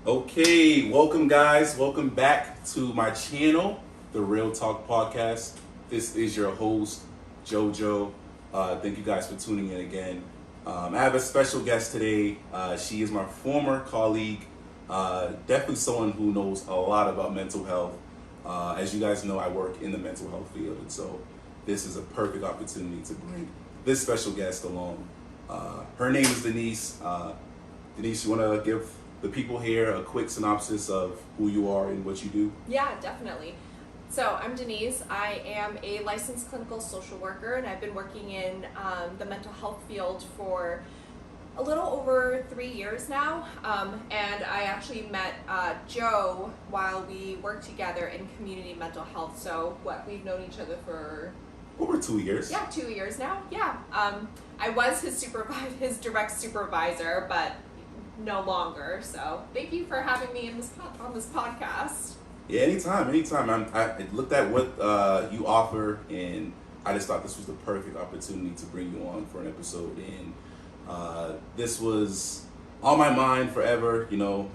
Okay, welcome guys. Welcome back to my channel, the Real Talk Podcast. This is your host, JoJo. Thank you guys for tuning in again. I have a special guest today. She is my former colleague, definitely someone who knows a lot about mental health. As you guys know, I work in the mental health field, and so this is a perfect opportunity to bring this special guest along. Her name is Denise. Denise, you want to give the people here a quick synopsis of who you are and what you do? Yeah, definitely. So I'm Denise. I am a licensed clinical social worker, and I've been working in the mental health field for a little over 3 years now. And I actually met Joe while we worked together in community mental health. So we've known each other for Over 2 years. yeah, 2 years now. Yeah. I was his direct supervisor, but no longer. So thank you for having me on this podcast. Yeah, anytime. I looked at what you offer, and I just thought this was the perfect opportunity to bring you on for an episode. And this was on my mind forever.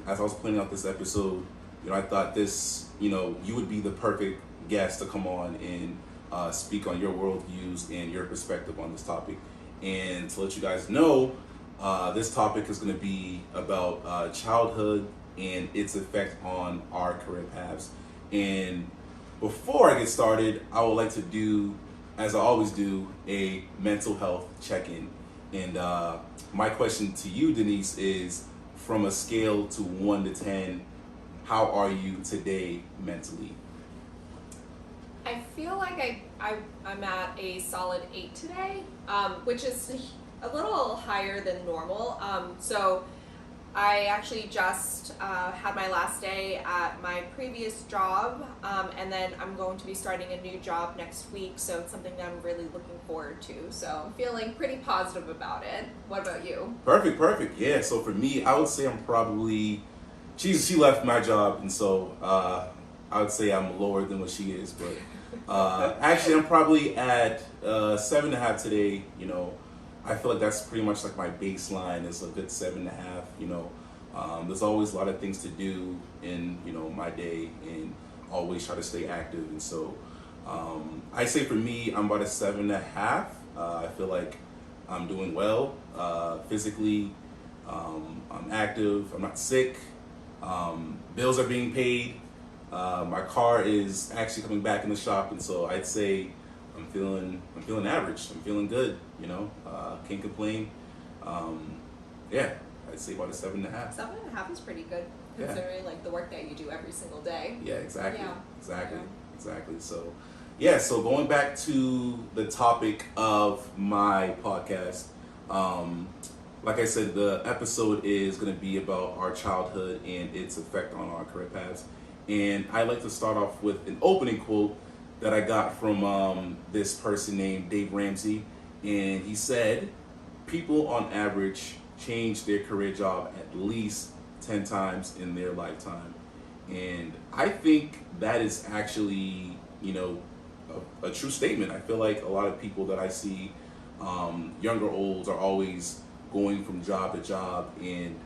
As I was planning out this episode, I thought this, you would be the perfect guest to come on and speak on your worldviews and your perspective on this topic. And to let you guys know, this topic is going to be about childhood and its effect on our career paths. And before I get started, I would like to do, as I always do, a mental health check-in. And my question to you, Denise, is from a scale to 1 to 10, how are you today mentally? I feel like I'm at a solid 8 today, which is a little higher than normal. So I actually just had my last day at my previous job, and then I'm going to be starting a new job next week, so it's something that I'm really looking forward to. So I'm feeling pretty positive about it. What about you? Perfect. Yeah, so for me, I would say I'm probably, she left my job, and so I would say I'm lower than what she is, but actually I'm probably at 7.5 today. I feel like that's pretty much like my baseline is a good 7.5. There's always a lot of things to do in, my day, and always try to stay active. And so I say for me, I'm about a 7.5. I feel like I'm doing well physically. I'm active. I'm not sick. Bills are being paid. My car is actually coming back in the shop, and so I'd say I'm feeling average. I'm feeling good. Can't complain. Yeah, I'd say about a 7.5. 7.5 is pretty good, considering like the work that you do every single day. Yeah, exactly. Yeah. Exactly. So going back to the topic of my podcast, like I said, the episode is going to be about our childhood and its effect on our career paths. And I like to start off with an opening quote that I got from this person named Dave Ramsey. And he said, people on average change their career job at least 10 times in their lifetime. And I think that is actually, a true statement. I feel like a lot of people that I see, young or old, are always going from job to job. And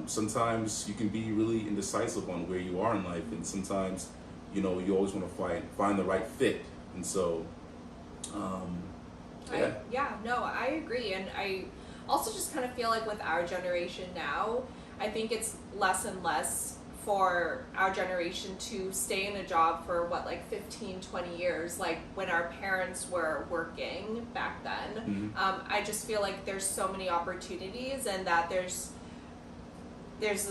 sometimes you can be really indecisive on where you are in life. And sometimes, you always want to find the right fit. And so, I agree. And I also just kind of feel like with our generation now, I think it's less and less for our generation to stay in a job for 15, 20 years, like when our parents were working back then. Mm-hmm. I just feel like there's so many opportunities, and that there's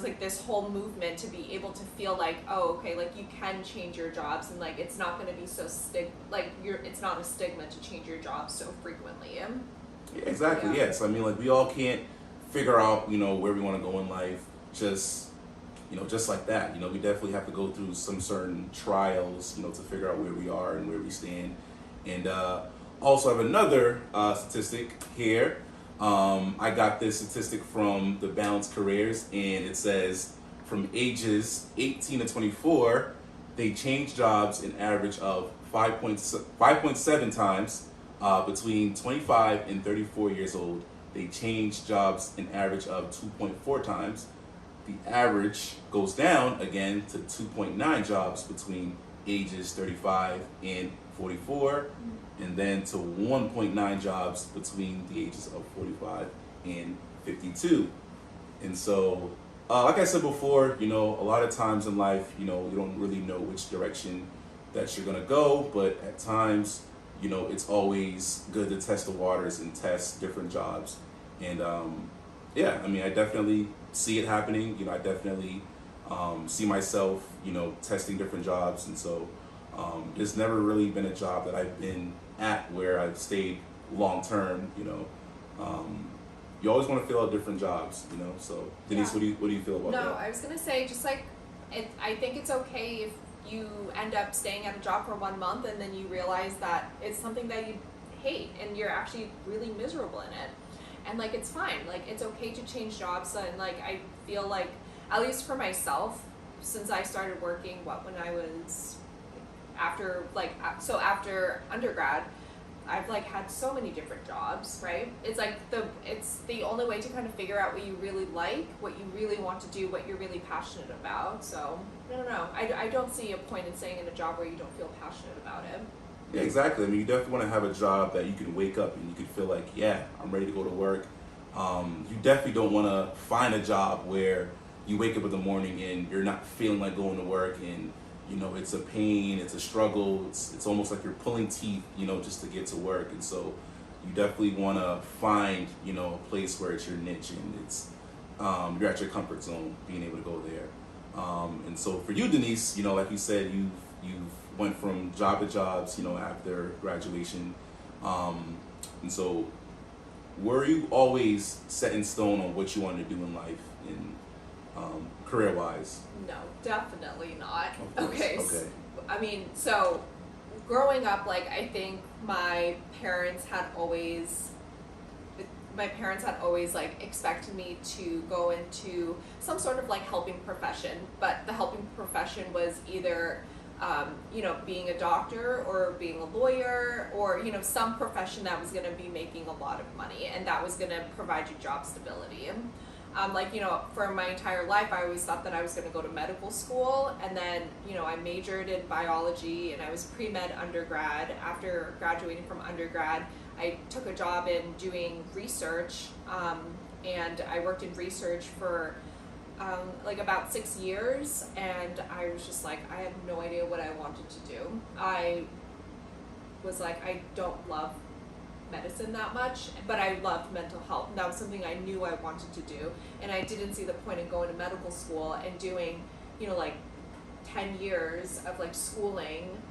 like this whole movement to be able to feel like, oh, okay, like you can change your jobs, and like it's not going to be so it's not a stigma to change your job so frequently. Yeah, exactly. Yeah. Yes. I mean, like we all can't figure out, where we want to go in life just like that. We definitely have to go through some certain trials, to figure out where we are and where we stand. And also have another statistic here. I got this statistic from the Balanced Careers, and it says from ages 18 to 24, they change jobs an average of 5.7 times. Between 25 and 34 years old, they change jobs an average of 2.4 times. the average goes down again to 2.9 jobs between ages 35 and 44, and then to 1.9 jobs between the ages of 45 and 52. And so, like I said before, a lot of times in life, you don't really know which direction that you're gonna go, but at times, it's always good to test the waters and test different jobs. And I definitely see it happening. I definitely see myself, testing different jobs. And so there's never really been a job that I've been at where I've stayed long term. You always want to fill out different jobs. So Denise, Yeah. what do you feel about that? No, I was gonna say just like I think it's okay if you end up staying at a job for 1 month and then you realize that it's something that you hate and you're actually really miserable in it. And like it's fine. Like it's okay to change jobs, and like I feel like at least for myself, since I started working when I was after undergrad, I've like had so many different jobs, right? It's like it's the only way to kind of figure out what you really like, what you really want to do, what you're really passionate about. So I don't know. I don't see a point in staying in a job where you don't feel passionate about it. Yeah, exactly. I mean, you definitely want to have a job that you can wake up and you can feel like, yeah, I'm ready to go to work. You definitely don't want to find a job where you wake up in the morning and you're not feeling like going to work, and it's a pain, it's a struggle, it's almost like you're pulling teeth, just to get to work. And so you definitely want to find, a place where it's your niche and it's you're at your comfort zone, being able to go there. And so for you, Denise, like you said, you've went from job to jobs, after graduation. And so were you always set in stone on what you wanted to do in life, in career-wise? No, definitely not. Of course. Okay. Okay. I mean, so growing up, like I think my parents had always like expected me to go into some sort of like helping profession, but the helping profession was either being a doctor or being a lawyer, or some profession that was going to be making a lot of money and that was going to provide you job stability. For my entire life, I always thought that I was going to go to medical school, and then, I majored in biology and I was pre-med undergrad. After graduating from undergrad, I took a job in doing research, and I worked in research for about 6 years, and I was just like, I had no idea what I wanted to do. I was like, I don't love medicine that much, but I loved mental health, and that was something I knew I wanted to do, and I didn't see the point in going to medical school and doing 10 years of like schooling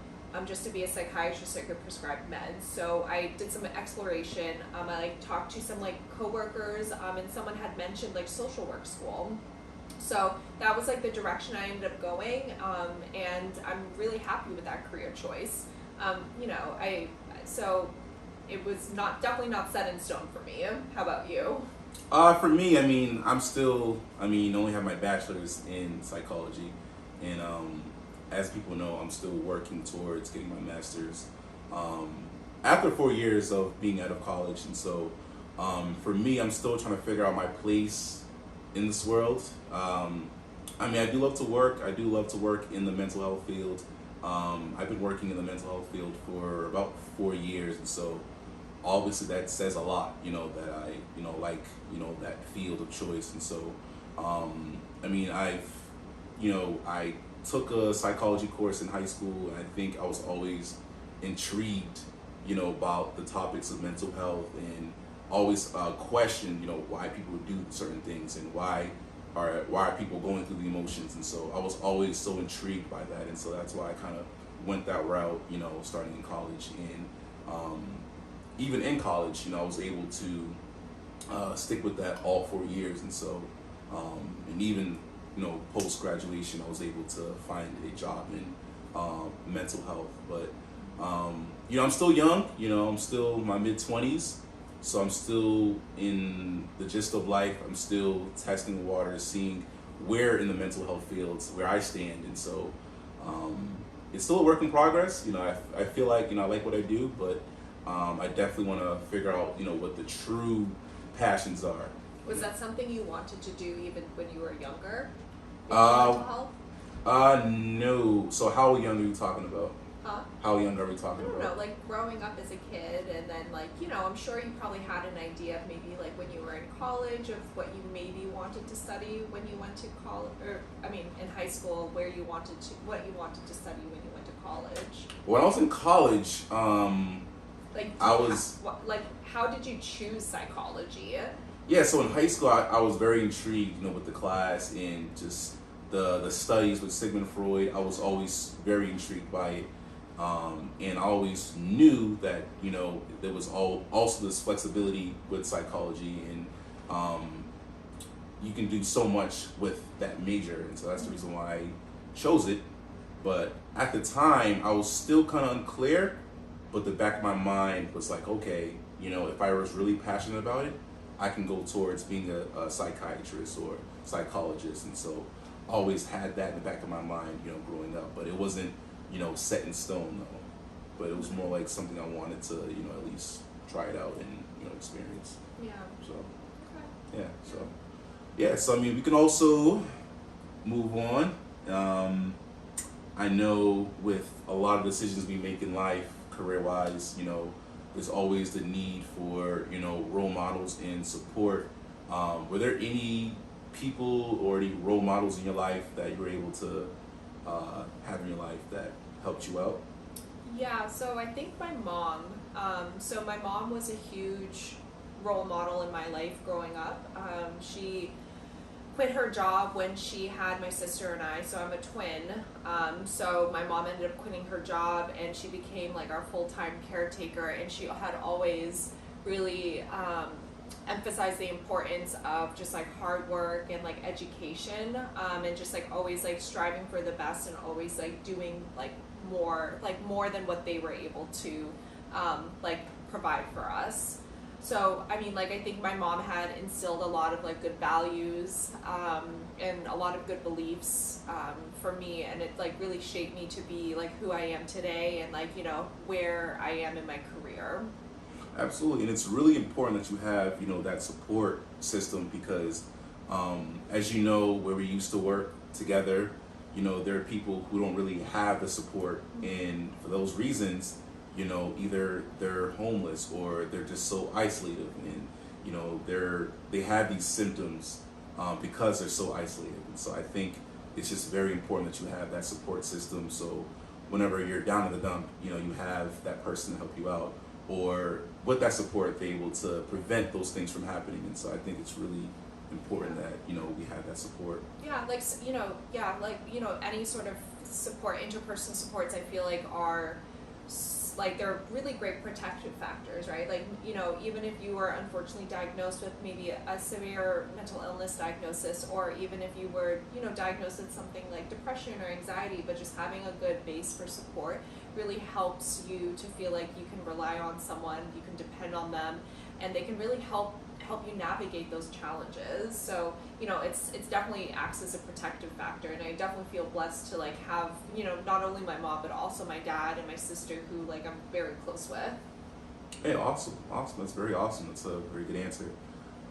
just to be a psychiatrist so I could prescribe meds. So I did some exploration. I talked to some coworkers, and someone had mentioned social work school. So that was the direction I ended up going, and I'm really happy with that career choice. So it was definitely not set in stone for me. How about you? For me, I'm still, only have my bachelor's in psychology, and as people know, I'm still working towards getting my master's after 4 years of being out of college. And so for me, I'm still trying to figure out my place in this world. I do love to work. I do love to work in the mental health field. I've been working in the mental health field for about 4 years, and so obviously that says a lot, that I, like, that field of choice. And so, I took a psychology course in high school, and I think I was always intrigued, about the topics of mental health, and always questioned, why people do certain things, and why are people going through the emotions. And so I was always so intrigued by that, and so that's why I kind of went that route, starting in college. And even in college, I was able to stick with that all 4 years. And so, and even, post graduation, I was able to find a job in mental health. But, I'm still young, I'm still in my mid-20s. So I'm still in the gist of life. I'm still testing the waters, seeing where in the mental health fields where I stand. And so it's still a work in progress. I feel like, I like what I do, but I definitely want to figure out, what the true passions are. Was that something you wanted to do even when you were younger? Uh, Mental no. So how young are you talking about? Huh? How young are we talking I don't about? know, like growing up as a kid, and then like I'm sure you probably had an idea of maybe like when you were in college of what you maybe wanted to study when you went to college, or I mean in high school, what you wanted to study when you went to college. When I was in college, Like I was how did you choose psychology? yeah. So in high school, I was very intrigued, with the class and just the studies with Sigmund Freud. I was always very intrigued by it. And I always knew that, there was also this flexibility with psychology, and you can do so much with that major. And so that's the reason why I chose it. But at the time, I was still kind of unclear, but the back of my mind was like, okay, if I was really passionate about it, I can go towards being a psychiatrist or psychologist. And so I always had that in the back of my mind, growing up, but it wasn't, set in stone though. But it was more like something I wanted to, at least try it out and, experience. Yeah. So, Okay. so I mean, we can also move on. I know with a lot of decisions we make in life, career-wise, there's always the need for, role models and support. Were there any people or any role models in your life that you were able to have in your life that helped you out? Yeah, so I think my mom. So my mom was a huge role model in my life growing up. She quit her job when she had my sister and I, so I'm a twin. So my mom ended up quitting her job, and she became like our full-time caretaker, and she had always really emphasized the importance of just like hard work and like education, and just like always like striving for the best and always like doing like more than what they were able to like provide for us. So I mean, like I think my mom had instilled a lot of like good values and a lot of good beliefs for me, and it like really shaped me to be like who I am today, and like where I am in my career. Absolutely, and it's really important that you have, that support system because, as you know, where we used to work together, there are people who don't really have the support, and for those reasons, either they're homeless or they're just so isolated, and they have these symptoms because they're so isolated. And so I think it's just very important that you have that support system. So whenever you're down in the dump, you have that person to help you out, or with that support, they're able to prevent those things from happening. And so I think it's really important that we have that support. Yeah, like any sort of support, interpersonal supports, I feel like are like they're really great protective factors, right? Like even if you were unfortunately diagnosed with maybe a severe mental illness diagnosis, or even if you were diagnosed with something like depression or anxiety, but just having a good base for support really helps you to feel like you can rely on someone, you can depend on them, and they can really help you navigate those challenges. So it's definitely acts as a protective factor, and I definitely feel blessed to like have not only my mom but also my dad and my sister, who like I'm very close with. Hey, awesome. That's very awesome. That's a very good answer.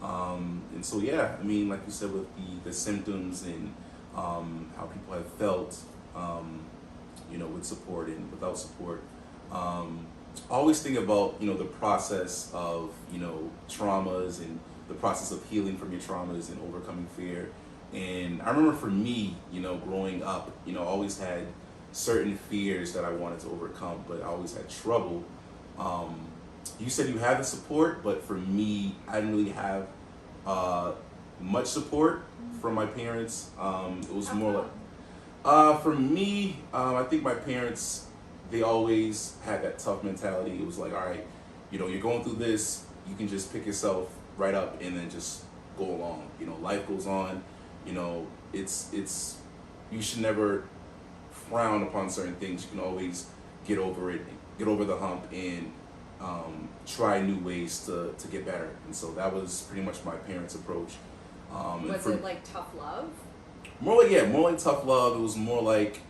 And so I mean, like you said, with the symptoms and how people have felt, with support and without support. I always think about the process of traumas and the process of healing from your traumas and overcoming fear. And I remember for me, growing up, I always had certain fears that I wanted to overcome, but I always had trouble. You said you had the support, but for me, I didn't really have much support from my parents. It was more like for me, I think my parents, they always had that tough mentality. It was like, all right, you're going through this, you can just pick yourself right up and then just go along. Life goes on. It's you should never frown upon certain things. You can always get over it, get over the hump, and try new ways to get better. And so that was pretty much my parents' approach. Was it like tough love? More like tough love. It was more like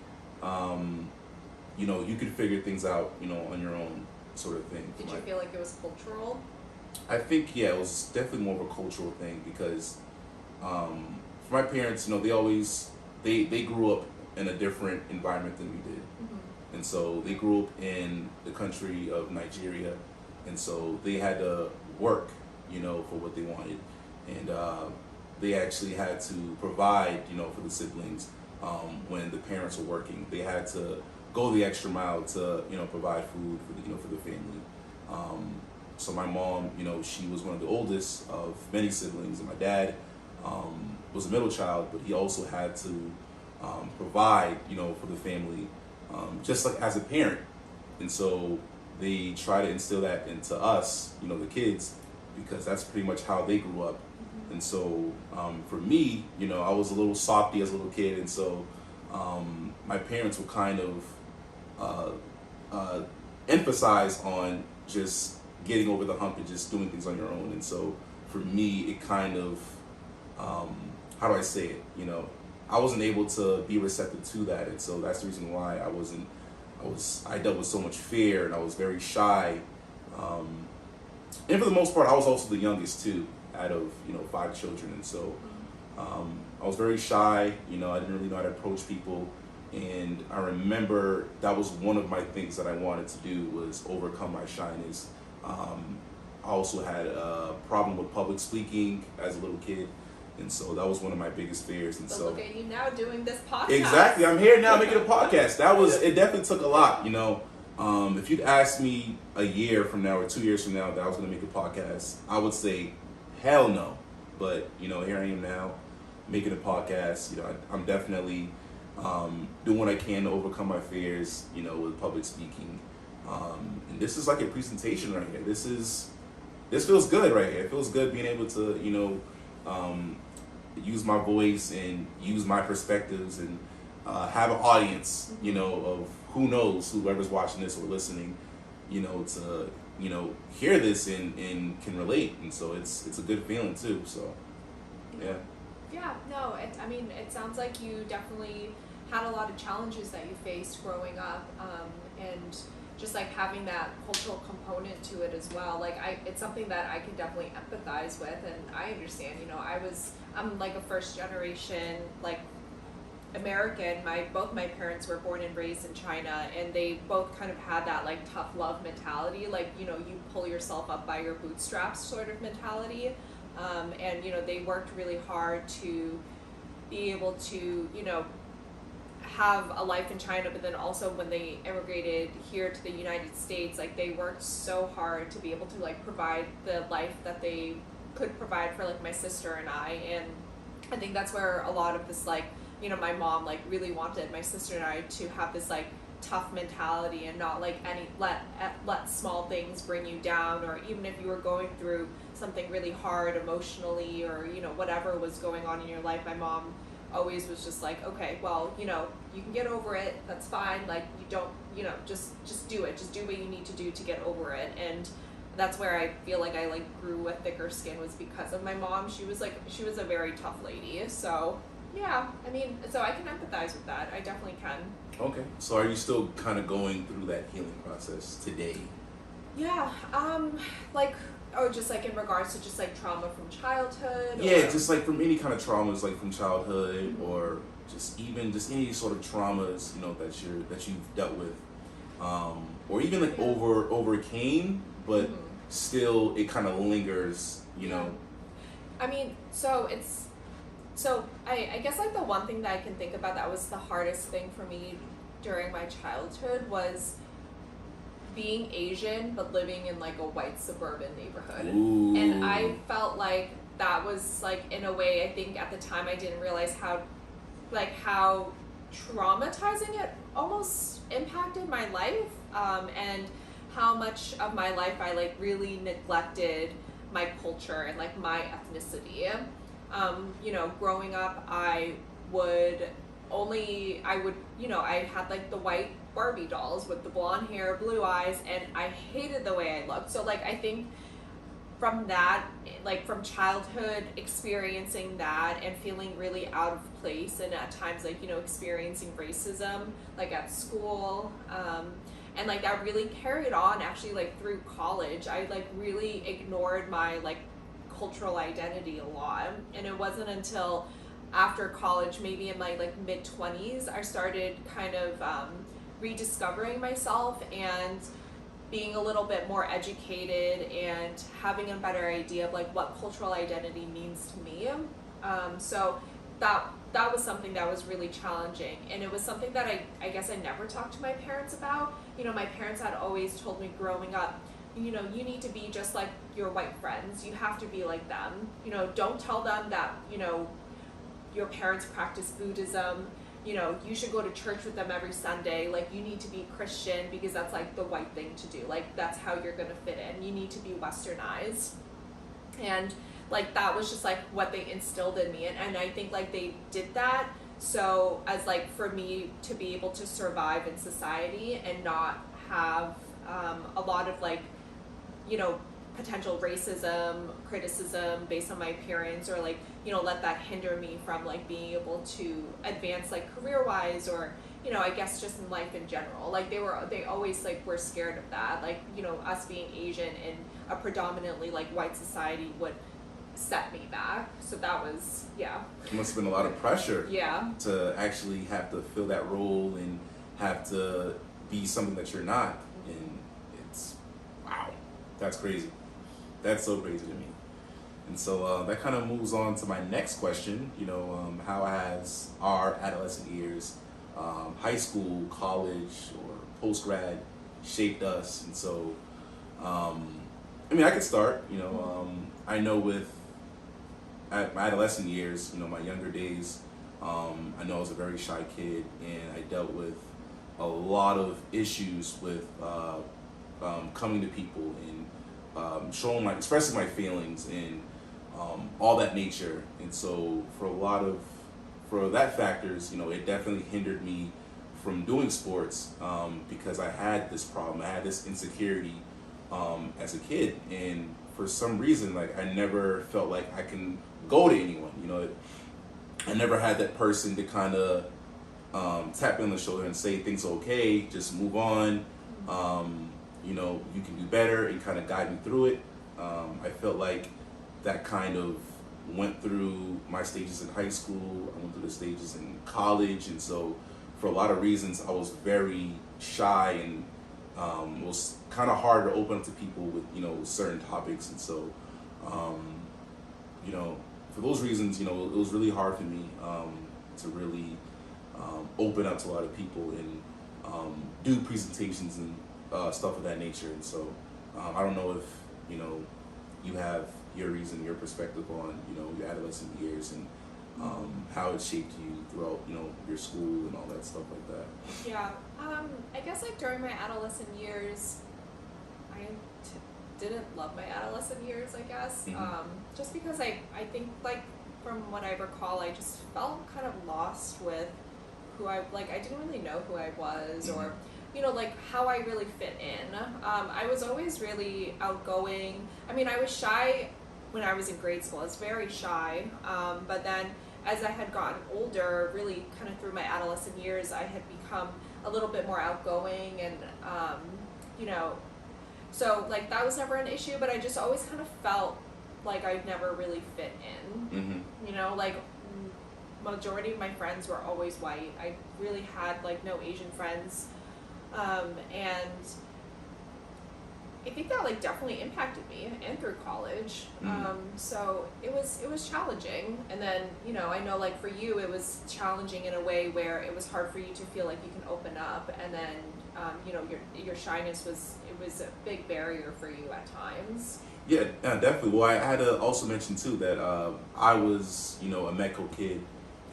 you could figure things out, on your own, sort of thing. Did you feel like it was cultural? I think yeah, it was definitely more of a cultural thing because for my parents, they always they grew up in a different environment than we did, and so they grew up in the country of Nigeria, and so they had to work, for what they wanted, and they actually had to provide, for the siblings when the parents were working. They had to go the extra mile to, provide food for the, for the family. So my mom, she was one of the oldest of many siblings, and my dad was a middle child, but he also had to provide, for the family, just like as a parent. And so they try to instill that into us, the kids, because that's pretty much how they grew up. And so for me, I was a little softy as a little kid, and so my parents would kind of emphasize on just getting over the hump and just doing things on your own. And so for me, it kind of, how do I say it? I wasn't able to be receptive to that, and so that's the reason why I dealt with so much fear, and I was very shy. And for the most part, I was also the youngest too, out of 5 children, and so I was very shy. I didn't really know how to approach people, and I remember that was one of my things that I wanted to do was overcome my shyness. I also had a problem with public speaking as a little kid, and so that was one of my biggest fears. And So so look at you now doing this podcast. exactly, I'm here now making a podcast. It definitely took a lot. If you'd asked me a year from now or 2 years from now that I was going to make a podcast, I would say hell no. But here I am now making a podcast. I'm definitely doing what I can to overcome my fears, with public speaking. And this is like a presentation right here. This feels good right here. It feels good being able to, use my voice and use my perspectives and have an audience, of who knows, whoever's watching this or listening, to, hear this and can relate. And so it's a good feeling too. So, yeah. Yeah, no, it sounds like you definitely had a lot of challenges that you faced growing up, and just like having that cultural component to it as well. Like it's something that I can definitely empathize with, and I understand. I'm like a first generation like American. Both my parents were born and raised in China, and they both kind of had that like tough love mentality, like you pull yourself up by your bootstraps sort of mentality. And they worked really hard to be able to have a life in China, but then also when they immigrated here to the United States, like they worked so hard to be able to like provide the life that they could provide for like my sister and and I think that's where a lot of this like my mom like really wanted my sister and I to have this like tough mentality and not like let small things bring you down, or even if you were going through something really hard emotionally or whatever was going on in your life, my mom always was just like, okay, well, you can get over it, that's fine, like you don't just do it, just do what you need to do to get over it. And that's where I feel like I like grew a thicker skin, was because of my mom. She was a very tough lady. So yeah, so I can empathize with that. I definitely can. Okay. So are you still kind of going through that healing process today? Yeah. Just like in regards to just like trauma from childhood? Yeah, just like from any kind of traumas, like from childhood, or just any sort of traumas, that you've dealt with, or even like overcame, but still it kind of lingers, I guess like the one thing that I can think about that was the hardest thing for me during my childhood was being Asian but living in like a white suburban neighborhood. Ooh. And I felt like that was like, in a way, I think at the time I didn't realize how traumatizing it almost impacted my life, and how much of my life I like really neglected my culture and like my ethnicity. Growing up, I had like the white Barbie dolls with the blonde hair, blue eyes, and I hated the way I looked. So like I think from that, like from childhood, experiencing that and feeling really out of place, and at times like experiencing racism like at school, And like that really carried on actually like through college. I like really ignored my like cultural identity a lot, and it wasn't until after college, maybe in my like mid 20s, I started kind of rediscovering myself and being a little bit more educated and having a better idea of like what cultural identity means to me. So that was something that was really challenging, and it was something that I guess I never talked to my parents about. You know, my parents had always told me growing up, you know, you need to be just like your white friends. You have to be like them. You know, don't tell them that, you know, your parents practice Buddhism. You know, you should go to church with them every Sunday. Like, you need to be Christian because that's like the white thing to do. Like, that's how you're gonna fit in. You need to be westernized. And like that was just like what they instilled in me, and I think like they did that so as like for me to be able to survive in society and not have a lot of like, you know, potential racism, criticism based on my appearance, or like, you know, let that hinder me from like being able to advance like career wise, or, you know, I guess just in life in general. Like they always like were scared of that, like, you know, us being Asian in a predominantly like white society would set me back. So that was, yeah. It must have been a lot of pressure. Yeah. To actually have to fill that role and have to be something that you're not. And it's, wow, that's crazy. That's so crazy to me. And so that kind of moves on to my next question. You know, how has our adolescent years, high school, college, or post-grad shaped us? And so, I mean, I could start, you know, I know with at my adolescent years, you know, my younger days, I know I was a very shy kid, and I dealt with a lot of issues with coming to people and showing expressing my feelings and all that nature. And so for that factors, you know, it definitely hindered me from doing sports because I had this problem, I had this insecurity as a kid, and for some reason, like, I never felt like I can go to anyone. You know, I never had that person to kind of tap me on the shoulder and say things are okay, just move on. You know, you can do better, and kind of guide me through it. I felt like that kind of went through my stages in high school. I went through the stages in college, and so for a lot of reasons, I was very shy and it was kind of hard to open up to people with, you know, certain topics. And so, you know, for those reasons, you know, it was really hard for me to really open up to a lot of people and do presentations and stuff of that nature. And so I don't know if, you know, you have your reason, your perspective on, you know, your adolescent years and how it shaped you throughout, you know, your school and all that stuff like that. Yeah, I guess like during my adolescent years, I didn't love my adolescent years, I guess, just because I think like from what I recall, I just felt kind of lost with who I didn't really know who I was, or, you know, like how I really fit in. I was always really outgoing. I mean, I was shy when I was in grade school. I was very shy, but then as I had gotten older, really kind of through my adolescent years, I had become a little bit more outgoing, and you know, so like that was never an issue, but I just always kind of felt like I never really fit in. You know, like majority of my friends were always white. I really had like no Asian friends, and I think that like definitely impacted me and through college. So it was challenging. And then, you know, I know like for you it was challenging in a way where it was hard for you to feel like you can open up, and then you know, your shyness was a big barrier for you at times. Yeah, definitely. Well, I had to also mention too that I was, you know, a MECO kid,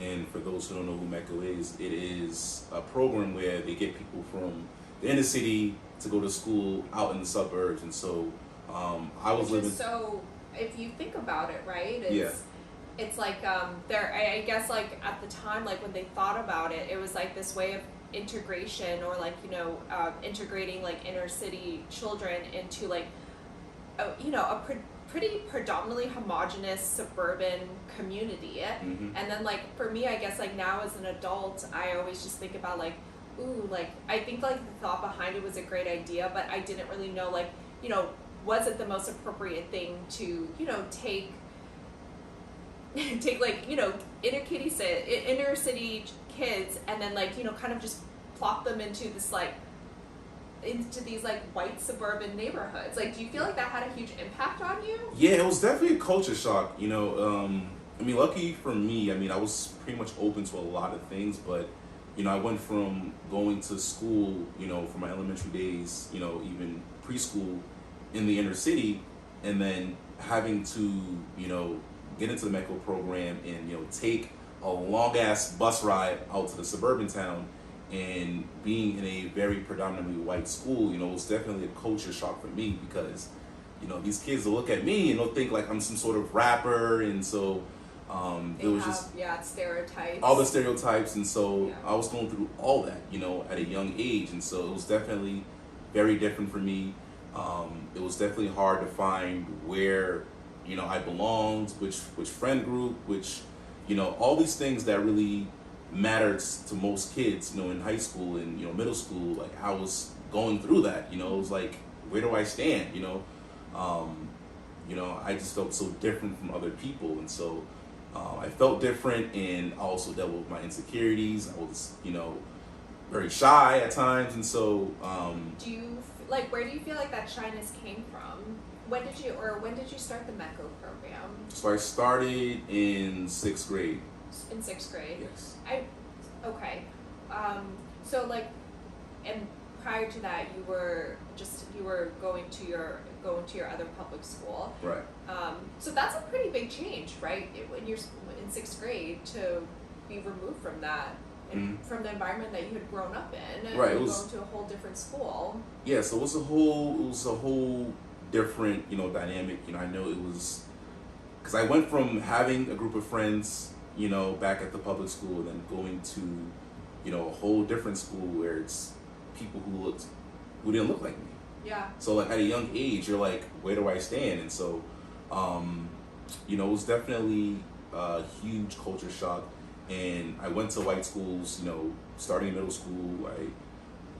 and for those who don't know who MECO is, it is a program where they get people from the inner city to go to school out in the suburbs. And so I was living. So if you think about it, right? It's like I guess like at the time, like when they thought about it, it was like this way of integration, or like, you know, integrating like inner city children into like you know, a pretty predominantly homogenous suburban community. And then like for me, I guess like now as an adult, I always just think about like ooh, like, I think, like, the thought behind it was a great idea, but I didn't really know, like, you know, was it the most appropriate thing to, you know, take like, you know, inner city kids and then, like, you know, kind of just plop them into this, like, into these, like, white suburban neighborhoods. Like, do you feel like that had a huge impact on you? Yeah, it was definitely a culture shock. You know, I mean, lucky for me, I mean, I was pretty much open to a lot of things, but you know, I went from going to school, you know, for my elementary days, you know, even preschool in the inner city, and then having to, you know, get into the medical program and, you know, take a long ass bus ride out to the suburban town and being in a very predominantly white school, you know, it was definitely a culture shock for me because, you know, these kids will look at me and they'll think like I'm some sort of rapper, and so it was just stereotypes, all the stereotypes, and so Yeah. I was going through all that, you know, at a young age, and so it was definitely very different for me. It was definitely hard to find where, you know, I belonged, which friend group, which, you know, all these things that really mattered to most kids, you know, in high school and, you know, middle school. Like, I was going through that, you know, it was like, where do I stand, you know? I just felt so different from other people, and so I felt different, and I also dealt with my insecurities. I was, you know, very shy at times, and so Do you where do you feel like that shyness came from? When did you start the MECO program? so I started in 6th grade. In 6th grade. Yes. Okay. So, like, and prior to that, you were going to your other public school. Right. So that's a pretty big change, right? When you're in 6th grade to be removed from that and from the environment that you had grown up in, and Right, it going was- to a whole different school. Yeah, so it was a whole different, you know, dynamic. You know, I know it was because I went from having a group of friends, you know, back at the public school, and then going to, you know, a whole different school where it's people who didn't look like me. Yeah. So like at a young age, you're like, where do I stand? And so, you know, it was definitely a huge culture shock. And I went to white schools, you know, starting in middle school.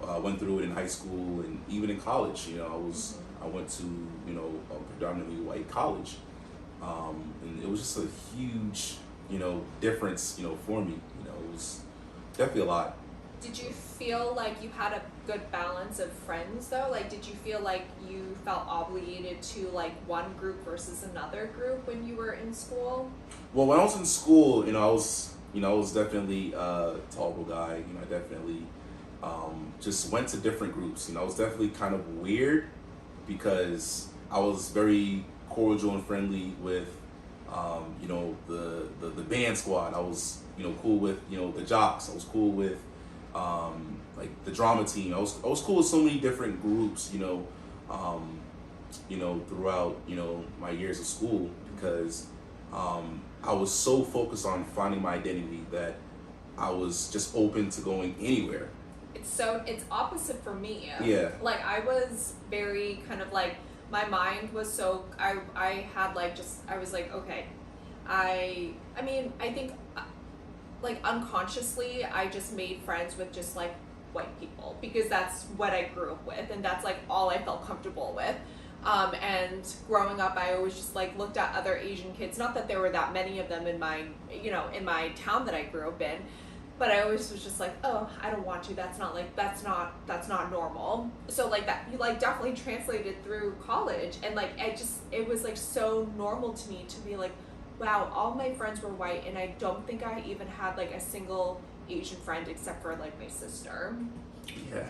I went through it in high school and even in college. You know, I went to, you know, a predominantly white college, and it was just a huge, you know, difference, you know, for me. You know, it was definitely a lot. Did you feel like you had a good balance of friends though? Like, did you feel like you felt obligated to like one group versus another group when you were in school? Well, when I was in school, I was definitely a tall guy. I definitely just went to different groups. I was definitely kind of weird because I was very cordial and friendly with, the band squad. I was, cool with, the jocks. I was cool with, like the drama team. I was cool with so many different groups, throughout, my years of school because I was so focused on finding my identity that I was just open to going anywhere. It's opposite for me. Yeah. Like I was very kind of like, my mind was so, I had like just, I was like, okay, I think like unconsciously I just made friends with just like white people because that's what I grew up with and that's like all I felt comfortable with. And growing up, I always just like looked at other Asian kids. Not that there were that many of them in my town that I grew up in, but I always was just like, oh, I don't want to. That's not normal. So like that, you like definitely translated through college, and like it was like so normal to me to be like, wow, all my friends were white, and I don't think I even had like a single Asian friend except for like my sister. Yeah,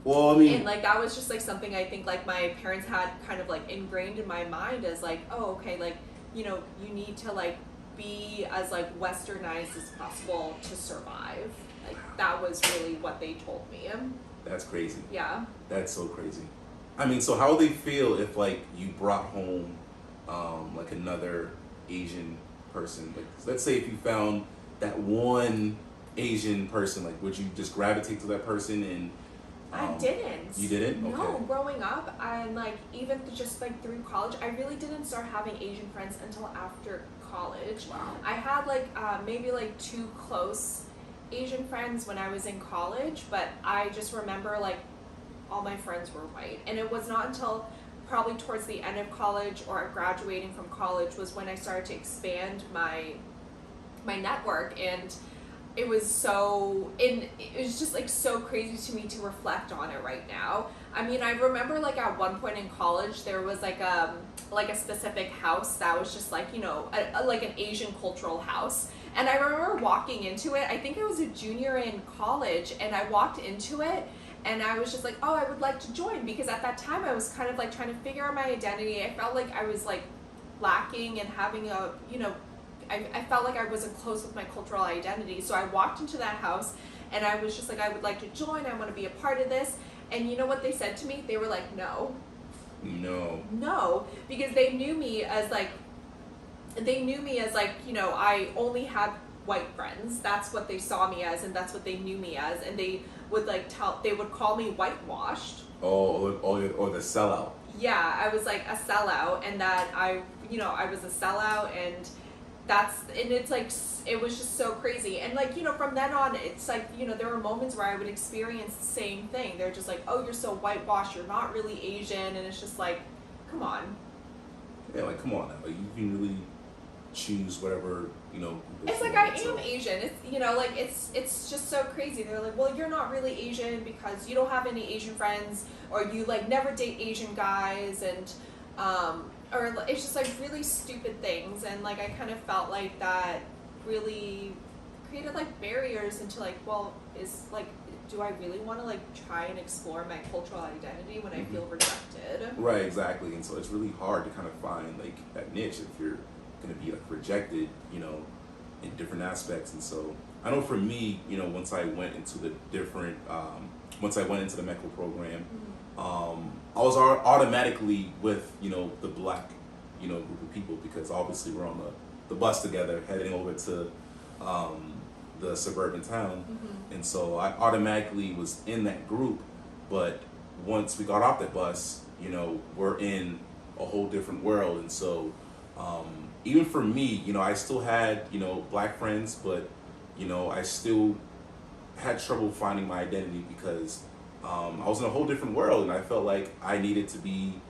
and like that was just like something I think like my parents had kind of like ingrained in my mind as like, oh, okay, like, you need to like be as like westernized as possible to survive. Like that was really what they told me. That's crazy. Yeah. That's so crazy. So how would they feel if like you brought home like another Asian person? Like let's say if you found that one Asian person, like would you just gravitate to that person and I didn't. You didn't? Okay. No, growing up and like even just like through college, I really didn't start having Asian friends until after college. Wow. I had like maybe like two close Asian friends when I was in college, but I just remember like all my friends were white. And it was not until probably towards the end of college or graduating from college was when I started to expand my network. And it was just like so crazy to me to reflect on it right now. I mean, I remember like at one point in college there was like a specific house that was just like, you know, like an Asian cultural house. And I remember walking into it. I think I was a junior in college, and I walked into it and I was just like, oh, I would like to join, because at that time I was kind of like trying to figure out my identity. I felt like I was like lacking and having a, you know, I felt like I wasn't close with my cultural identity. So I walked into that house and I was just like, I would like to join. I want to be a part of this. And you know what they said to me? They were like, no. No, because they knew me as like, you know, I only had white friends. That's what they saw me as, and that's what they knew me as. And they would like they would call me whitewashed. Oh, or the sellout. Yeah, I was like a sellout, and that I was a sellout, and it's like, it was just so crazy. And like, you know, from then on, it's like, you know, there were moments where I would experience the same thing. They're just like, oh, you're so whitewashed, you're not really Asian. And it's just like, come on. Yeah, like, come on now. Like, you can really choose whatever, you know. It's like, I am Asian. It's, you know, like, it's just so crazy. They're like, well, you're not really Asian because you don't have any Asian friends, or you like never date Asian guys, and or it's just like really stupid things. And like, I kind of felt like that really created like barriers into like, well, is like, do I really want to like try and explore my cultural identity when I feel rejected? Right, exactly. And so it's really hard to kind of find like that niche if you're going to be like rejected, you know, in different aspects. And so I know for me, you know, once I went into the medical program, I was automatically with, you know, the black, you know, group of people, because obviously we're on the bus together heading over to the suburban town. And so I automatically was in that group. But once we got off that bus, you know, we're in a whole different world. And so even for me, you know, I still had, you know, black friends, but, you know, I still had trouble finding my identity, because I was in a whole different world, and I felt like I needed to be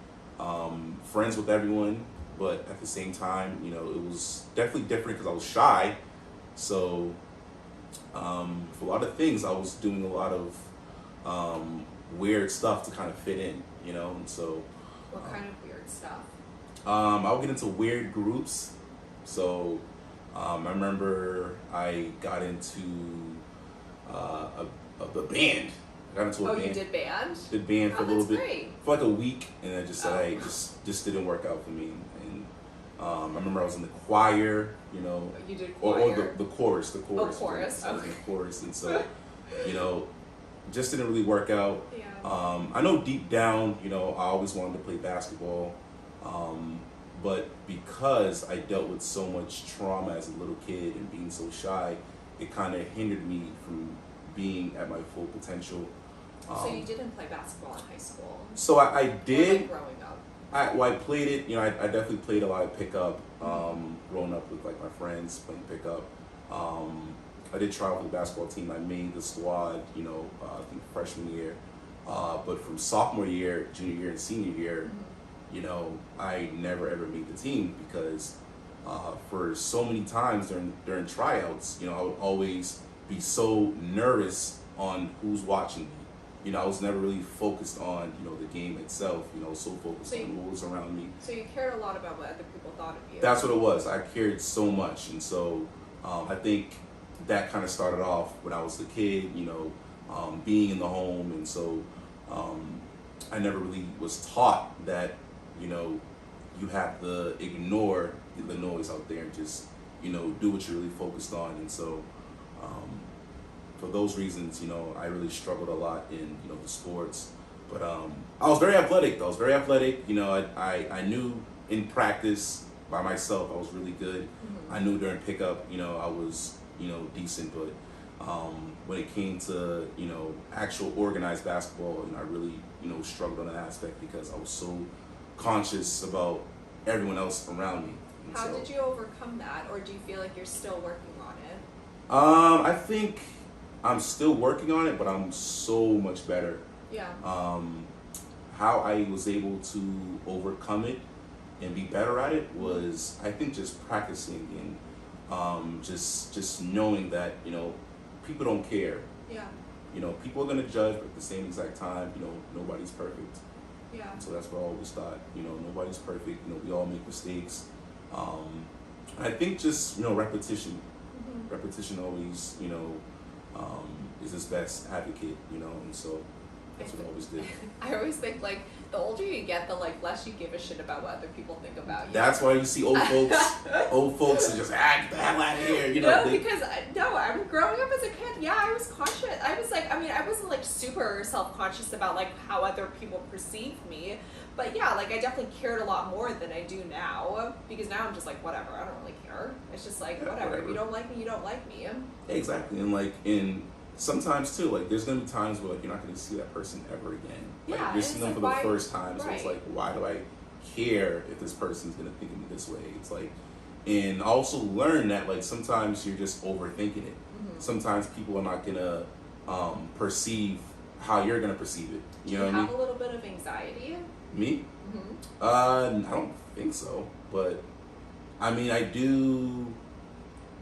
friends with everyone. But at the same time, you know, it was definitely different because I was shy. So for a lot of things, I was doing a lot of weird stuff to kind of fit in, you know. And so what kind of weird stuff? I would get into weird groups. So I remember I got into a band. I got into a band. You did band? Did band for a little bit. Great. For like a week, and I just said, hey, just didn't work out for me. And I remember I was in the choir, you know. You did choir? Or the chorus. Oh, chorus. I was in the chorus, and so, you know, just didn't really work out. Yeah. I know deep down, you know, I always wanted to play basketball. But because I dealt with so much trauma as a little kid and being so shy, it kind of hindered me from being at my full potential. So you didn't play basketball in high school? So I did. Or like growing up? I played it, you know, I definitely played a lot of pickup, growing up with like my friends playing pickup. I did try out for the basketball team. I made the squad, you know, I think freshman year. But from sophomore year, junior year, and senior year, you know, I never ever made the team, because for so many times during tryouts, you know, I would always be so nervous on who's watching me. You know, I was never really focused on, you know, the game itself. You know, so focused on what was around me. So you cared a lot about what other people thought of you. That's what it was. I cared so much, and so I think that kind of started off when I was a kid. You know, being in the home, and so I never really was taught that, you know, you have to ignore the noise out there and just, you know, do what you're really focused on. And so for those reasons, you know, I really struggled a lot in, you know, the sports. But I was very athletic, though. I was very athletic. You know, I knew in practice by myself I was really good. I knew during pickup, you know, I was, you know, decent. But when it came to, you know, actual organized basketball, you know, I really, you know, struggled on that aspect because I was so conscious about everyone else around me. And How did you overcome that, or do you feel like you're still working on it? I think I'm still working on it, but I'm so much better. Yeah. How I was able to overcome it and be better at it was, I think, just practicing and just knowing that, you know, people don't care. Yeah. You know, people are gonna judge, but at the same exact time, you know, nobody's perfect. Yeah. And so that's what I always thought. You know, nobody's perfect. You know, we all make mistakes. I think just, you know, repetition. Repetition always, you know, is his best advocate. You know, and so that's what I always did. I always think, like, the older you get, the, like, less you give a shit about what other people think about you. That's why you see old folks are just, get the hell out of here, you know. No, because, I'm growing up as a kid, yeah, I was conscious. I was like, I mean, I wasn't, like, super self-conscious about, like, how other people perceived me. But, yeah, like, I definitely cared a lot more than I do now. Because now I'm just like, whatever, I don't really care. It's just like, whatever. If you don't like me, you don't like me. Exactly. And, like, sometimes too, like, there's gonna be times where, like, you're not gonna see that person ever again. Like, Yeah, you're seeing them like, for why, the first time, so right. it's like, why do I care if this person's gonna think of me this way? It's like, and also learn that, like, sometimes you're just overthinking it. Sometimes people are not gonna perceive how you're gonna perceive it. You know what I mean? Have a little bit of anxiety? Me? I don't think so, but I mean, I do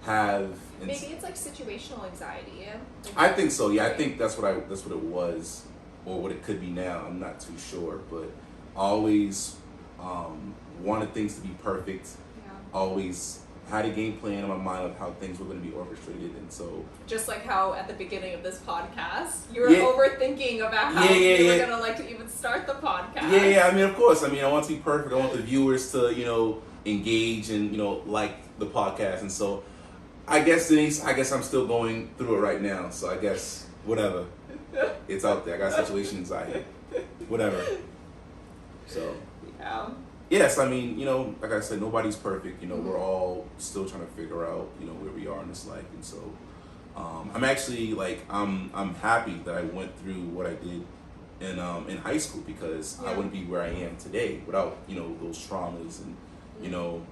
have. Maybe it's like situational anxiety. Like, I think so. Yeah, I think that's what it was, or what it could be now. I'm not too sure, but I always wanted things to be perfect. Yeah. Always had a game plan in my mind of how things were going to be orchestrated, and so just like how at the beginning of this podcast you were Yeah. overthinking about how you were gonna like to even start the podcast. Yeah. I mean, of course. I mean, I want to be perfect. I want the viewers to, you know, engage and, you know, like the podcast, and so I guess, Denise, I'm still going through it right now. So I guess whatever, it's out there. I got situation anxiety, whatever. So Yeah. yes, I mean, you know, like I said, nobody's perfect. You know, we're all still trying to figure out, you know, where we are in this life, and so I'm actually like I'm happy that I went through what I did in high school, because I wouldn't be where I am today without, you know, those traumas, and you know,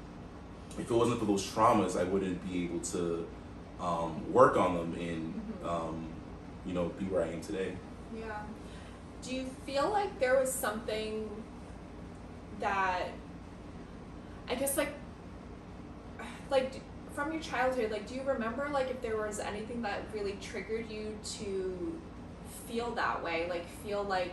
if it wasn't for those traumas, I wouldn't be able to work on them and you know, be where I am today. Yeah. Do you feel like there was something that, I guess, like from your childhood, like, do you remember, like, if there was anything that really triggered you to feel that way, like, feel like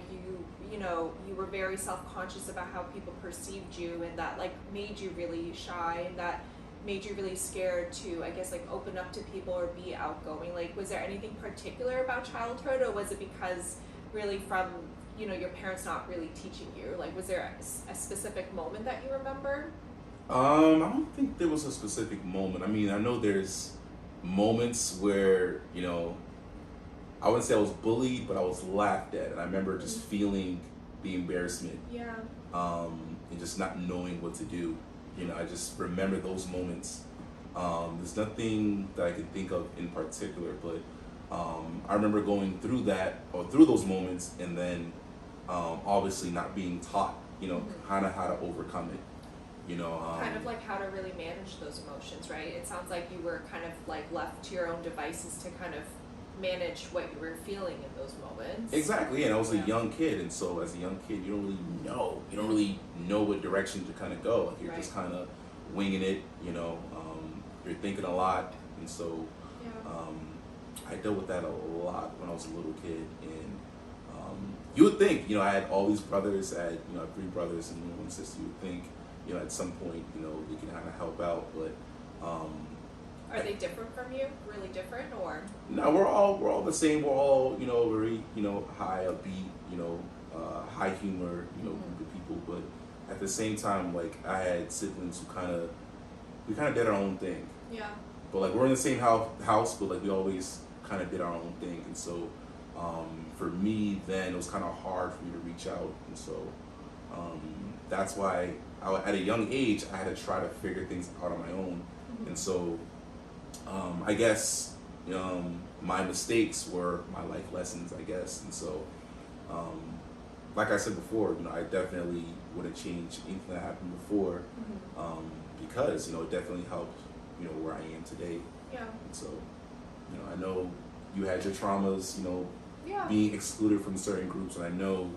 you know, you were very self-conscious about how people perceived you, and that, like, made you really shy, and that made you really scared to, I guess, like, open up to people or be outgoing? Like, was there anything particular about childhood, or was it because really from, you know, your parents not really teaching you? Like, was there a specific moment that you remember? I don't think there was a specific moment. I mean, I know there's moments where, you know, I wouldn't say I was bullied, but I was laughed at, and I remember just feeling the embarrassment. Yeah. And just not knowing what to do. You know, I just remember those moments. There's nothing that I could think of in particular, but I remember going through that, or through those moments, and then obviously not being taught, you know, kind of how to overcome it. You know, kind of like how to really manage those emotions, right? It sounds like you were kind of like left to your own devices to kind of manage what you were feeling in those moments. Exactly, and I was a young kid, and so as a young kid, you don't really know what direction to kind of go. Like, you're just kind of winging it, you know. You're thinking a lot, and so I dealt with that a lot when I was a little kid. And you would think, you know, I had all these brothers. I had 3 brothers and 1 sister. You would think, you know, at some point, you know, they can kind of help out, but are they different from you? Really different, or? No, we're all the same. We're all, you know, very, you know, high upbeat, you know, high humor, you know, group of people. But at the same time, like, I had siblings who we kind of did our own thing. Yeah. But like, we're in the same house, but like, we always kind of did our own thing. And so for me then, it was kind of hard for me to reach out. And so that's why at a young age, I had to try to figure things out on my own. And so I guess my mistakes were my life lessons, I guess. And so like I said before, you know, I definitely wouldn't change anything that happened before, because, you know, it definitely helped, you know, where I am today. Yeah. And so, you know, I know you had your traumas, Yeah. being excluded from certain groups, and I know.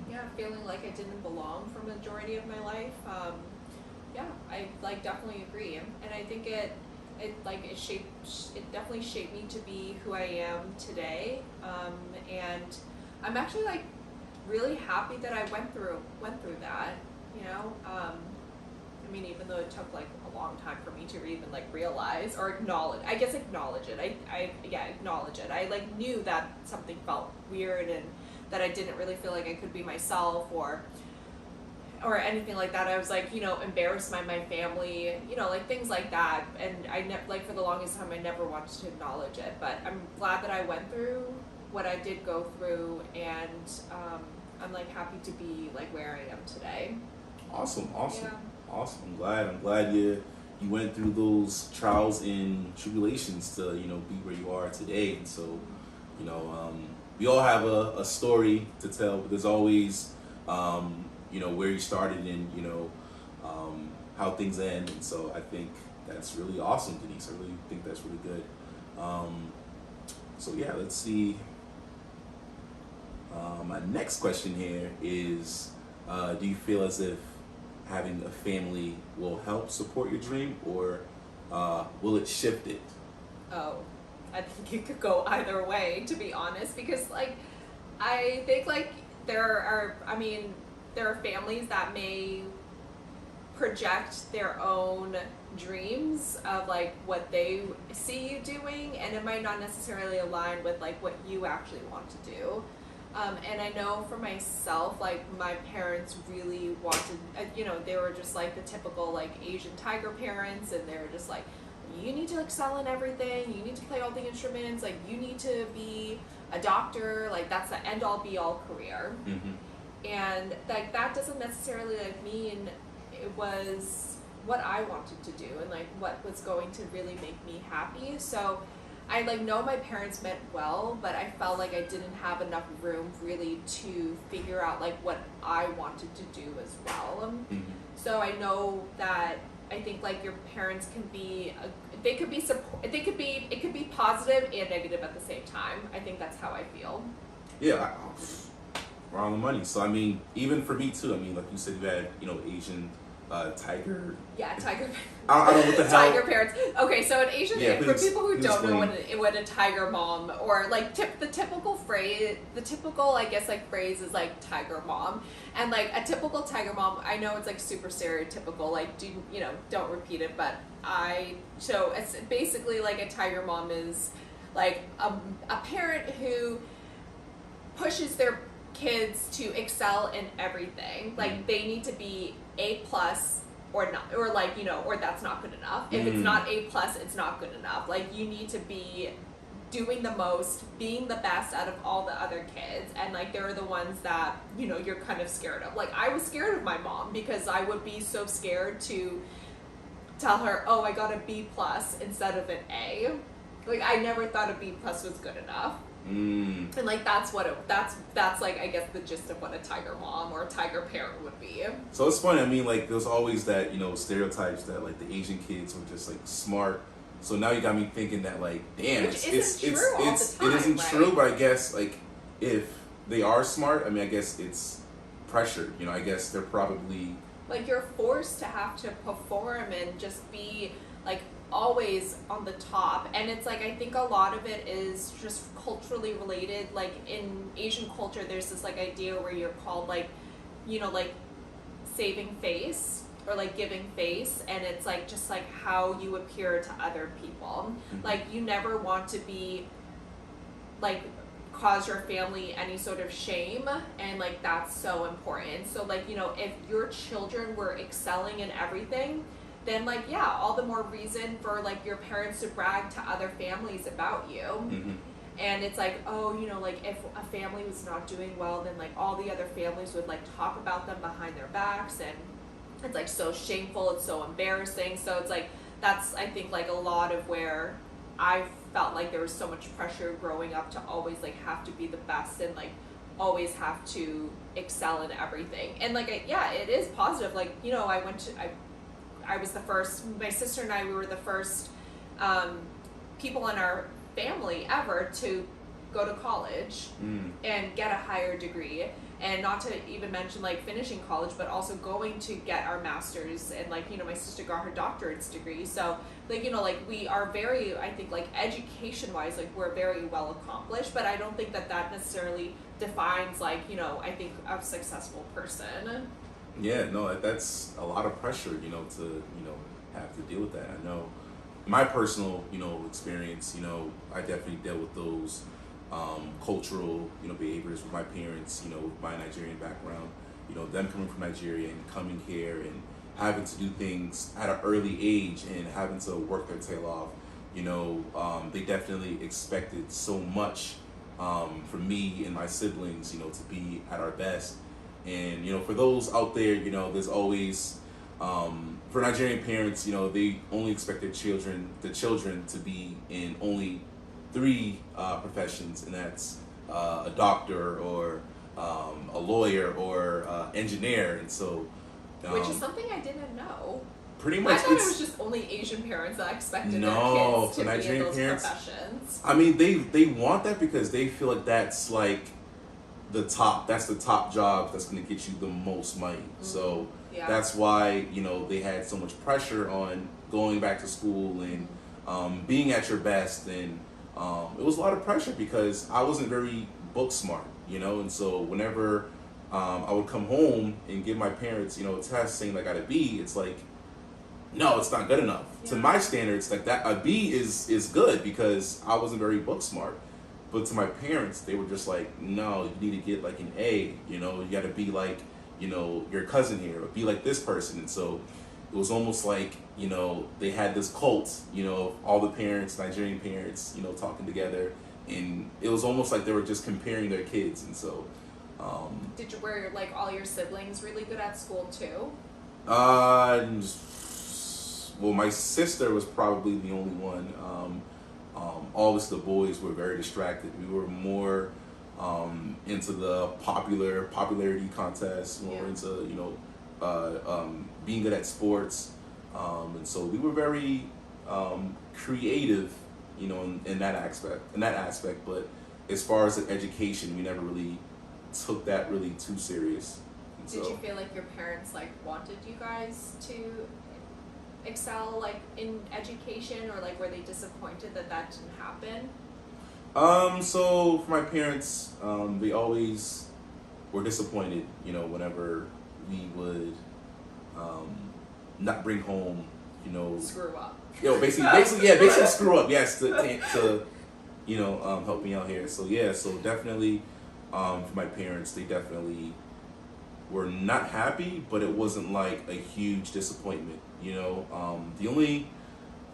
Yeah, feeling like I didn't belong for majority of my life. Yeah, I like definitely agree, and I think it definitely shaped me to be who I am today. And I'm actually like really happy that I went through that. You know, I mean, even though it took like a long time for me to even like realize or acknowledge, I guess acknowledge it. Acknowledge it. I like knew that something felt weird and that I didn't really feel like I could be myself or anything like that. I was like, embarrassed by my family, like things like that. And I like for the longest time, I never wanted to acknowledge it. But I'm glad that I went through what I did go through, and I'm like happy to be like where I am today. Awesome. Yeah. I'm glad you went through those trials and tribulations to be where you are today. And so, we all have a story to tell, but there's always where you started and how things end. And so I think that's really awesome, Denise. I really think that's really good. So yeah, let's see. My next question here is, do you feel as if having a family will help support your dream, or will it shift it? Oh, I think it could go either way, to be honest, because like I think like there are families that may project their own dreams of like what they see you doing, and it might not necessarily align with like what you actually want to do. And I know for myself, like my parents really wanted, they were just like the typical like Asian tiger parents, and they were just like, you need to excel in everything, you need to play all the instruments, like you need to be a doctor, like that's the end all be all career. Mm-hmm. And like that doesn't necessarily like mean it was what I wanted to do and like what was going to really make me happy. So I like know my parents meant well, but I felt like I didn't have enough room really to figure out like what I wanted to do as well. Mm-hmm. So I know that I think like your parents can be it could be positive and negative at the same time. I think that's how I feel. Yeah, we're on the money. So I mean, even for me too. I mean, like you said, you had Asian tiger. Yeah, tiger. I don't know what the hell. Tiger parents. Okay, so an Asian for people who don't know what a tiger mom or like the typical phrase, I guess like phrase is like tiger mom, and like a typical tiger mom. I know it's like super stereotypical. Like don't repeat it, but so it's basically like a tiger mom is like a parent who pushes their kids to excel in everything. Like they need to be A+ or not, or like or that's not good enough. If it's not A+, it's not good enough. Like you need to be doing the most, being the best out of all the other kids, and like they're the ones that you're kind of scared of. Like I was scared of my mom because I would be so scared to tell her, oh, I got a B+ instead of an A. Like I never thought a B+ was good enough. And like that's like I guess the gist of what a tiger mom or a tiger parent would be. So it's funny. I mean, like there's always that stereotypes that like the Asian kids were just like smart. So now you got me thinking that like damn, it isn't true. But I guess like if they are smart, I mean I guess it's pressured. I guess they're probably like you're forced to have to perform and just be like always on the top. And it's like I think a lot of it is just culturally related. Like in Asian culture there's this like idea where you're called like like saving face or like giving face, and it's like just like how you appear to other people. Like you never want to be like cause your family any sort of shame, and like that's so important. So like if your children were excelling in everything, then like yeah, all the more reason for like your parents to brag to other families about you. And it's like, oh, like if a family was not doing well, then like all the other families would like talk about them behind their backs, and it's like so shameful, it's so embarrassing. So it's like that's I think like a lot of where I felt like there was so much pressure growing up to always like have to be the best and like always have to excel in everything. And like it is positive. Like I was the first. My sister and I, we were the first people in our family ever to go to college and get a higher degree, and not to even mention like finishing college, but also going to get our masters, and like, you know, my sister got her doctorate's degree. So like, you know, like we are very, I think like education wise, like we're very well accomplished, but I don't think that necessarily defines like, you know, I think a successful person. Yeah, no, that's a lot of pressure, you know, to, you know, have to deal with that. I know my personal, you know, experience, you know, I definitely dealt with those cultural, you know, behaviors with my parents, you know, with my Nigerian background, you know, them coming from Nigeria and coming here and having to do things at an early age and having to work their tail off. You know, they definitely expected so much from me and my siblings, you know, to be at our best. And, you know, for those out there, you know, there's always, for Nigerian parents, you know, they only expect the children to be in only 3 professions, and that's a doctor or a lawyer or engineer. And so which is something I didn't know. Pretty much, I thought it was just only Asian parents that expected their kids to be in those professions. I mean, they want that because they feel like that's like that's the top job that's going to get you the most money. So that's why, you know, they had so much pressure on going back to school and being at your best. And it was a lot of pressure because I wasn't very book smart, you know. And so whenever I would come home and give my parents, you know, a test saying I got a B, it's like, no, it's not good enough. To my standards, like that, a B is good because I wasn't very book smart. But to my parents, they were just like, no, you need to get like an A, you know, you got to be like, you know, your cousin here, or be like this person. And so it was almost like, you know, they had this cult, you know, of all the parents, Nigerian parents, you know, talking together. And it was almost like they were just comparing their kids. And so were like all your siblings really good at school too? Well, my sister was probably the only one. All of us, the boys, were very distracted. We were more into the popularity contests. We were into, you know, being good at sports, and so we were very creative, you know, in that aspect. But as far as the education, we never really took that really too serious. And Did you feel like your parents like wanted you guys to excel like in education, or like were they disappointed that didn't happen? So for my parents, they always were disappointed, you know, whenever we would not bring home, you know, screw up. You know, basically screw up. Yes, to you know, help me out here. So yeah, so definitely, for my parents, they definitely were not happy, but it wasn't like a huge disappointment. You know, the only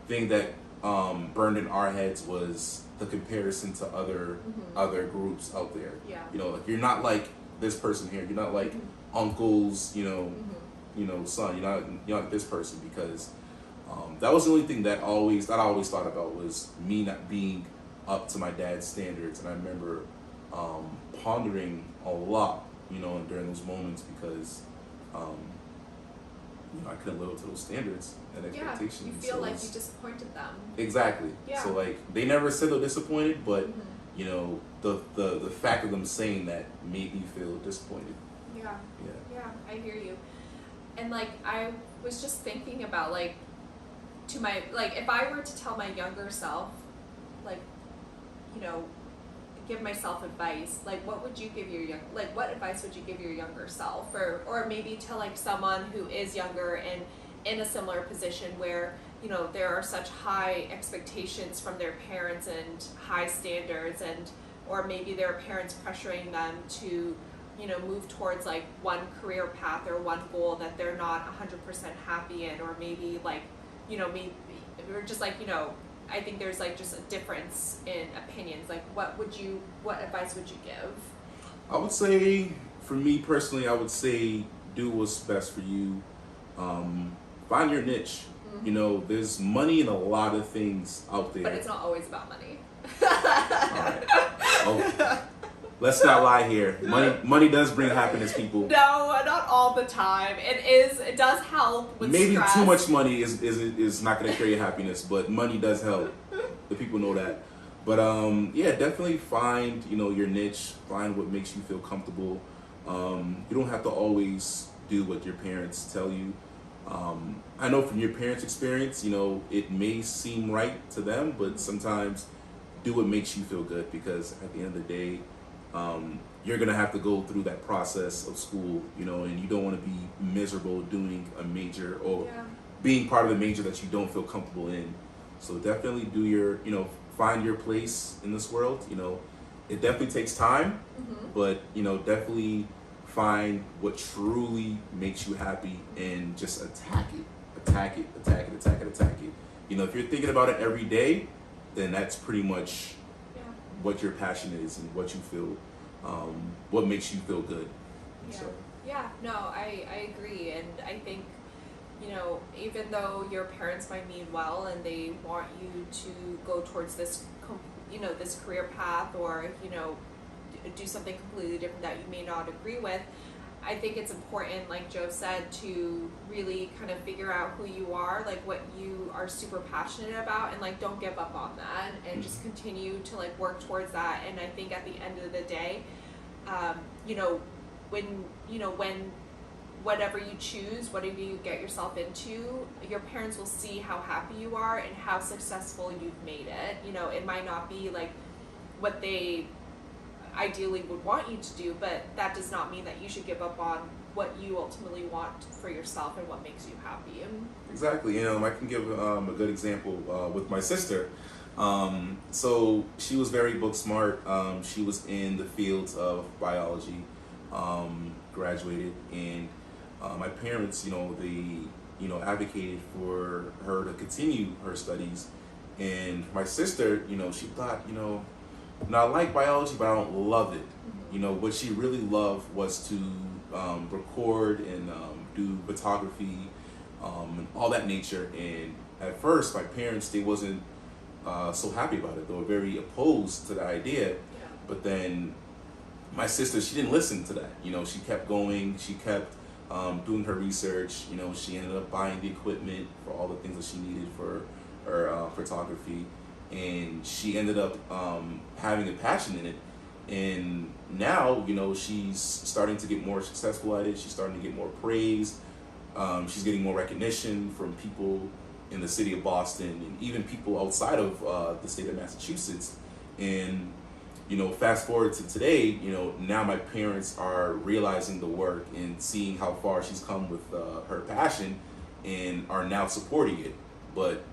thing that burned in our heads was the comparison to other groups out there. Yeah. You know, like you're not like this person here. You're not like uncle's, you know, son. You're not like this person, because that was the only thing that I always thought about, was me not being up to my dad's standards. And I remember pondering a lot, you know, during those moments, because you know, I couldn't live up to those standards and expectations. Yeah, you feel like you disappointed them. Exactly. Yeah. So like they never said they're disappointed, but you know, the fact of them saying that made me feel disappointed. Yeah. I hear you. And like I was just thinking about like if I were to tell my younger self, like, you know, give myself advice, like what would you give what advice would you give your younger self, or maybe to like someone who is younger and in a similar position where, you know, there are such high expectations from their parents and high standards, and or maybe their parents pressuring them to, you know, move towards like one career path or one goal that they're not 100% happy in, or maybe like, you know, maybe or just like, you know, I think there's like just a difference in opinions. Like what advice would you give? I would say, for me personally, I would say do what's best for you. Find your niche. You know, there's money in a lot of things out there. But it's not always about money. Alright. Oh, let's not lie here. Money does bring happiness, people. No, not all the time. It does help with Maybe stress. too much money is not going to create happiness, but money does help. The people know that. But yeah, definitely find, your niche, find what makes you feel comfortable. You don't have to always do what your parents tell you. I know from your parents' experience, it may seem right to them, but sometimes do what makes you feel good, because at the end of the day, you're gonna have to go through that process of school, and you don't want to be miserable doing a major or Yeah. being part of a major that you don't feel comfortable in. So definitely do your, find your place in this world. It definitely takes time, but definitely find what truly makes you happy and just attack it, attack it, attack it, attack it, attack it. If you're thinking about it every day, then that's pretty much Yeah. what your passion is and what you feel, what makes you feel good. Yeah. So, Yeah. No, I agree, and I think, even though your parents might mean well and they want you to go towards this, this career path, or do something completely different that you may not agree with, I think it's important, like Joe said, to really kind of figure out who you are, like what you are super passionate about, and like don't give up on that, and just continue to like work towards that. And I think at the end of the day, when whatever you choose, whatever you get yourself into, your parents will see how happy you are and how successful you've made it. It might not be like what they ideally would want you to do, but that does not mean that you should give up on what you ultimately want for yourself and what makes you happy. exactly. I can give a good example with my sister. So she was very book smart. She was in the fields of biology, graduated, and my parents, they, advocated for her to continue her studies. And my sister, she thought, I like biology, but I don't love it. What she really loved was to record and do photography and all that nature. And at first, my parents, they wasn't so happy about it. They were very opposed to the idea. Yeah. But then my sister, she didn't listen to that. She kept going. She kept doing her research. She ended up buying the equipment for all the things that she needed for her photography. And she ended up having a passion in it. And now, she's starting to get more successful at it. She's starting to get more praise. She's getting more recognition from people in the city of Boston and even people outside of the state of Massachusetts. And, fast forward to today, now my parents are realizing the work and seeing how far she's come with her passion and are now supporting it. But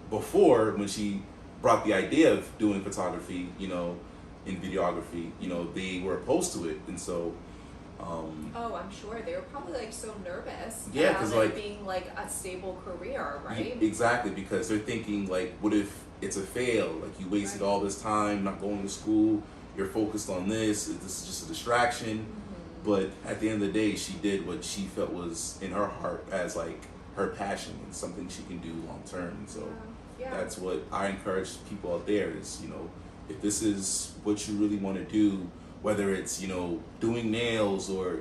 before, when she brought the idea of doing photography, and videography, they were opposed to it. And so Oh, I'm sure they were probably like so nervous. Yeah, 'cause, it like, being like a stable career, right? exactly, because they're thinking like, what if it's a fail? Like, you wasted Right. all this time not going to school, you're focused on this is just a distraction. But at the end of the day, she did what she felt was in her heart as like her passion and something she can do long term. And so Yeah. that's what I encourage people out there is, if this is what you really want to do, whether it's, doing nails or,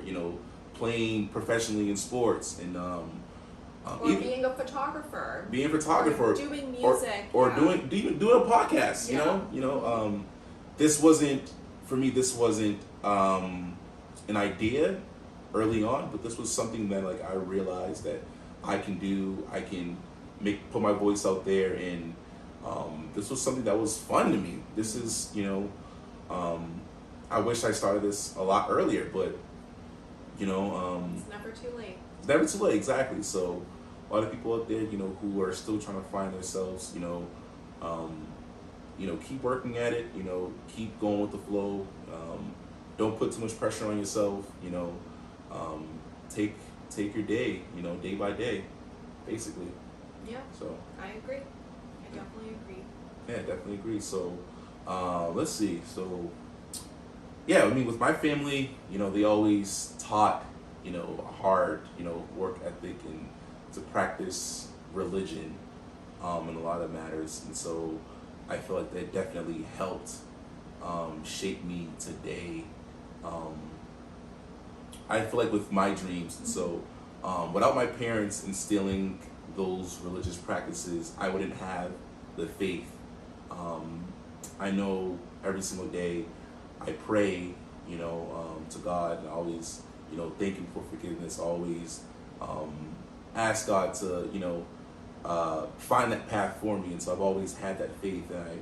playing professionally in sports and Or being a photographer. being a photographer, Or doing music. or yeah. doing a podcast, Yeah. this wasn't, for me, this wasn't an idea early on, but this was something that like I realized that I can do. I can put my voice out there, and this was something that was fun to me. This is, I wish I started this a lot earlier, but It's never too late. it's never too late, exactly. So a lot of people out there, who are still trying to find themselves, keep working at it, keep going with the flow. Don't put too much pressure on yourself, take your day, day by day, basically. Yeah, So I agree. I definitely agree. yeah, definitely agree. So let's see. So yeah, I mean, with my family, they always taught, a hard, work ethic and to practice religion in a lot of matters. And so I feel like that definitely helped shape me today. I feel like with my dreams, and so without my parents instilling those religious practices, I wouldn't have the faith I know every single day I pray, to God, and always, thank Him for forgiveness. Always ask God to, find that path for me. And so I've always had that faith, and I,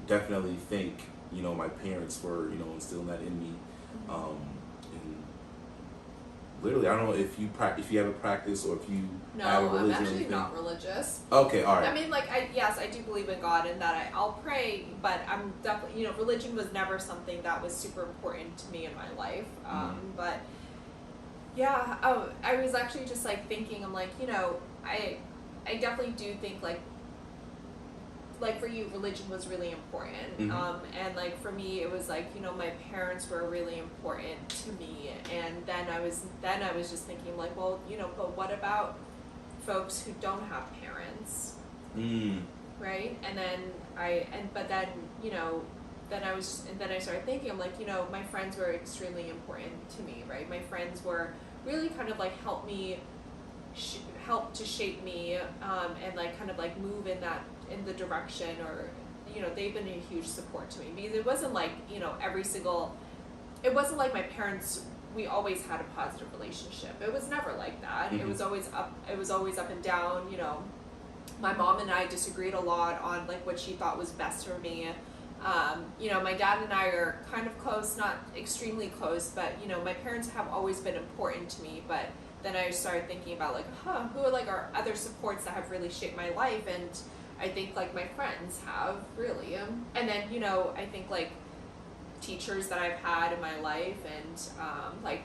definitely thank, my parents for, instilling that in me. And literally, I don't know if you have a practice or if you No, have a I'm religion or actually anything. not religious. Okay, all right. I mean, like, yes, I do believe in God and that I'll pray, but I'm definitely, religion was never something that was super important to me in my life. But yeah, I was actually just like thinking, I'm like, I definitely do think like for you, religion was really important. And like for me, it was like, my parents were really important to me. And then I was just thinking like, well, but what about folks who don't have parents? Right? And then then I started thinking, I'm like, my friends were extremely important to me, right? My friends were really kind of like help to shape me, and like kind of like move in the direction, or they've been a huge support to me, because it wasn't like it wasn't like my parents, we always had a positive relationship. It was never like that. It was always up and down. My mom and I disagreed a lot on like what she thought was best for me. My dad and I are kind of close, not extremely close, but my parents have always been important to me. But then I started thinking about like, who are like our other supports that have really shaped my life? And I think like my friends have really, and then I think like teachers that I've had in my life, and like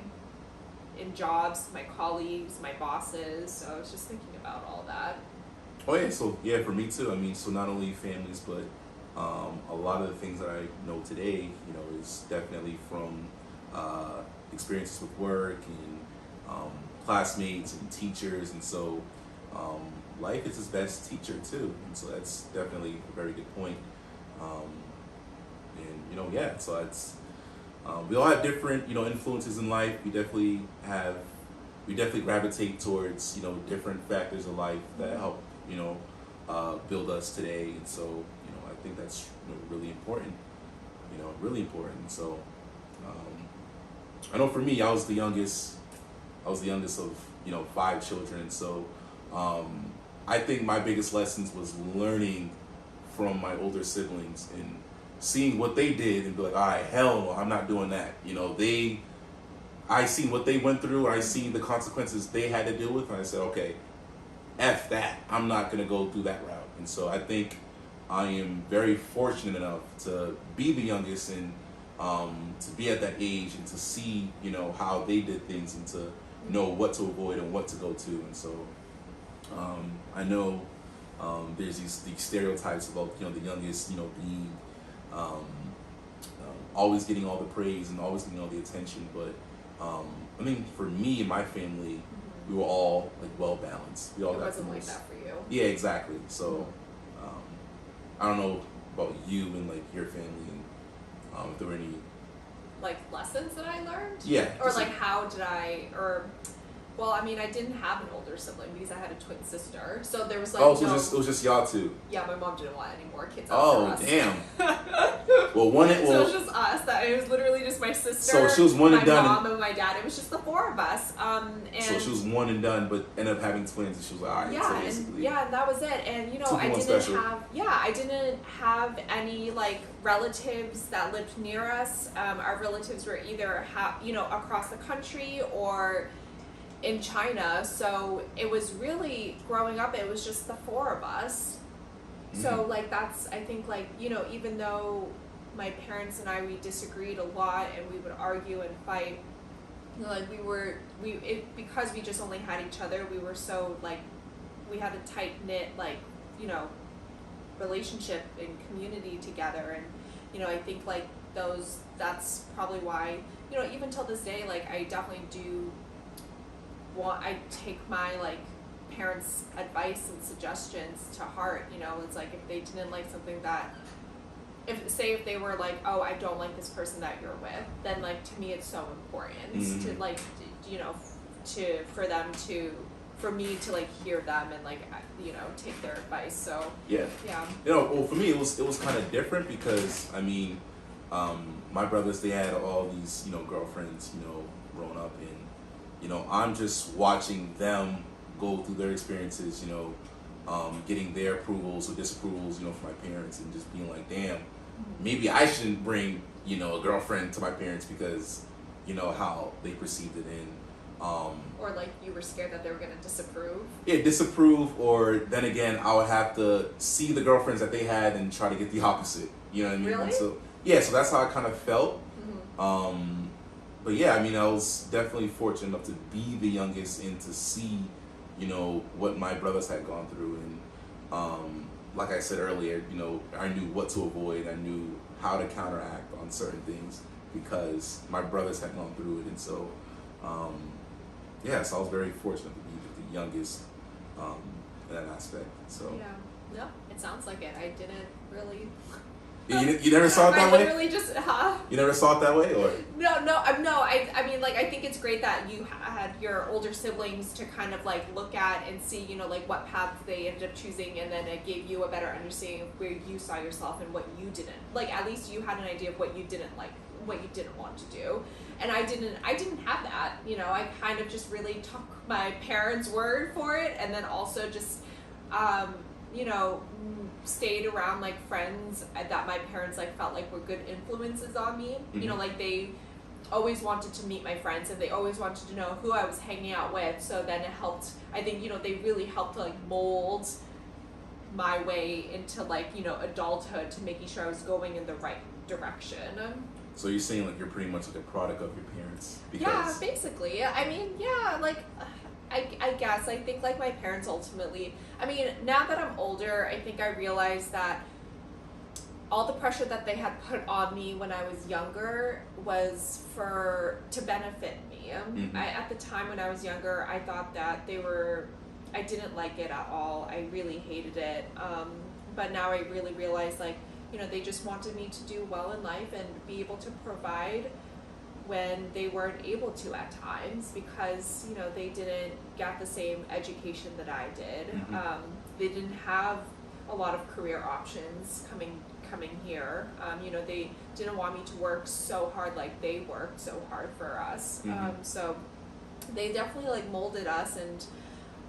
in jobs, my colleagues, my bosses. So I was just thinking about all that. Oh yeah, so yeah, for me too. I mean, so not only families, but a lot of the things that I know today, is definitely from experiences with work and classmates and teachers, and so life is his best teacher too. And so that's definitely a very good point. And yeah, so it's we all have different influences in life. We definitely gravitate towards different factors of life that help build us today. And so I think that's really important. Really important. So I know for me, I was the youngest of 5 children. So I think my biggest lessons was learning from my older siblings and seeing what they did and be like, all right, hell no, I'm not doing that. I seen what they went through, and I seen the consequences they had to deal with, and I said, okay, F that. I'm not gonna go through that route. And so I think I am very fortunate enough to be the youngest and to be at that age and to see, how they did things and to know what to avoid and what to go to. And so I know there's these stereotypes about the youngest being always getting all the praise and always getting all the attention, but I mean, for me and my family, we were all like well balanced. We all got wasn't like that for you. Yeah, exactly. So I don't know about you and like your family, and if there were any like lessons that I learned. Yeah. Or like how did I well, I mean, I didn't have an older sibling because I had a twin sister. So there was like it was just y'all two. Yeah, my mom didn't want any more kids after us. Damn. So it was just us. That it was literally just my sister. So she was one and done. My mom and my dad. It was just the 4 of us. And so she was one and done, but ended up having twins, and she was like, all right. Yeah, so and that was it. And I didn't have any like relatives that lived near us. Our relatives were either across the country or in China, so it was really, growing up, it was just the 4 of us. So like that's, I think like, even though my parents and I, we disagreed a lot and we would argue and fight, like because we just only had each other, we were so like, we had a tight knit like, relationship and community together. And, I think like that's probably why, even till this day, like I definitely do I take my like parents' advice and suggestions to heart. It's like if they didn't like something that, if they were like, oh, I don't like this person that you're with, then like to me it's so important to like for them to for me to like hear them and like take their advice. So Yeah. yeah. Well, for me it was kind of different because I mean, my brothers, they had all these girlfriends growing up, and I'm just watching them go through their experiences, getting their approvals or disapprovals, from my parents, and just being like, damn, maybe I shouldn't bring a girlfriend to my parents because how they perceived it, and or like you were scared that they were gonna disapprove. Yeah, disapprove, or then again, I would have to see the girlfriends that they had and try to get the opposite. You know what I mean? Really? So yeah, so that's how I kind of felt. Mm-hmm. But yeah, I mean, I was definitely fortunate enough to be the youngest and to see, what my brothers had gone through, and like I said earlier, I knew what to avoid. I knew how to counteract on certain things because my brothers had gone through it, and so. So I was very fortunate to be the youngest in that aspect. So Yeah, no, it sounds like it. I didn't really. You never saw it that way? I literally just. You never saw it that way, or? No. I mean, like, I think it's great that you had your older siblings to kind of like look at and see, like what paths they ended up choosing, and then it gave you a better understanding of where you saw yourself and what you didn't. Like, at least you had an idea of what you didn't like, what you didn't want to do. And I didn't have that, I kind of just really took my parents' word for it, and then also just, stayed around like friends that my parents like felt like were good influences on me. Mm-hmm. Like they always wanted to meet my friends, and they always wanted to know who I was hanging out with. So then it helped. I think they really helped to like mold my way into like adulthood, to making sure I was going in the right direction. So you're saying like you're pretty much like a product of your parents? Yeah, basically. I mean, yeah, like, I guess. I think, like, my parents ultimately... I mean, now that I'm older, I think I realize that all the pressure that they had put on me when I was younger was to benefit me. Mm-hmm. At the time when I was younger, I thought that I didn't like it at all. I really hated it. But now I really realize, like, they just wanted me to do well in life and be able to provide when they weren't able to at times, because, they didn't get the same education that I did. Mm-hmm. They didn't have a lot of career options coming here. They didn't want me to work so hard like they worked so hard for us. Mm-hmm. So they definitely like molded us, and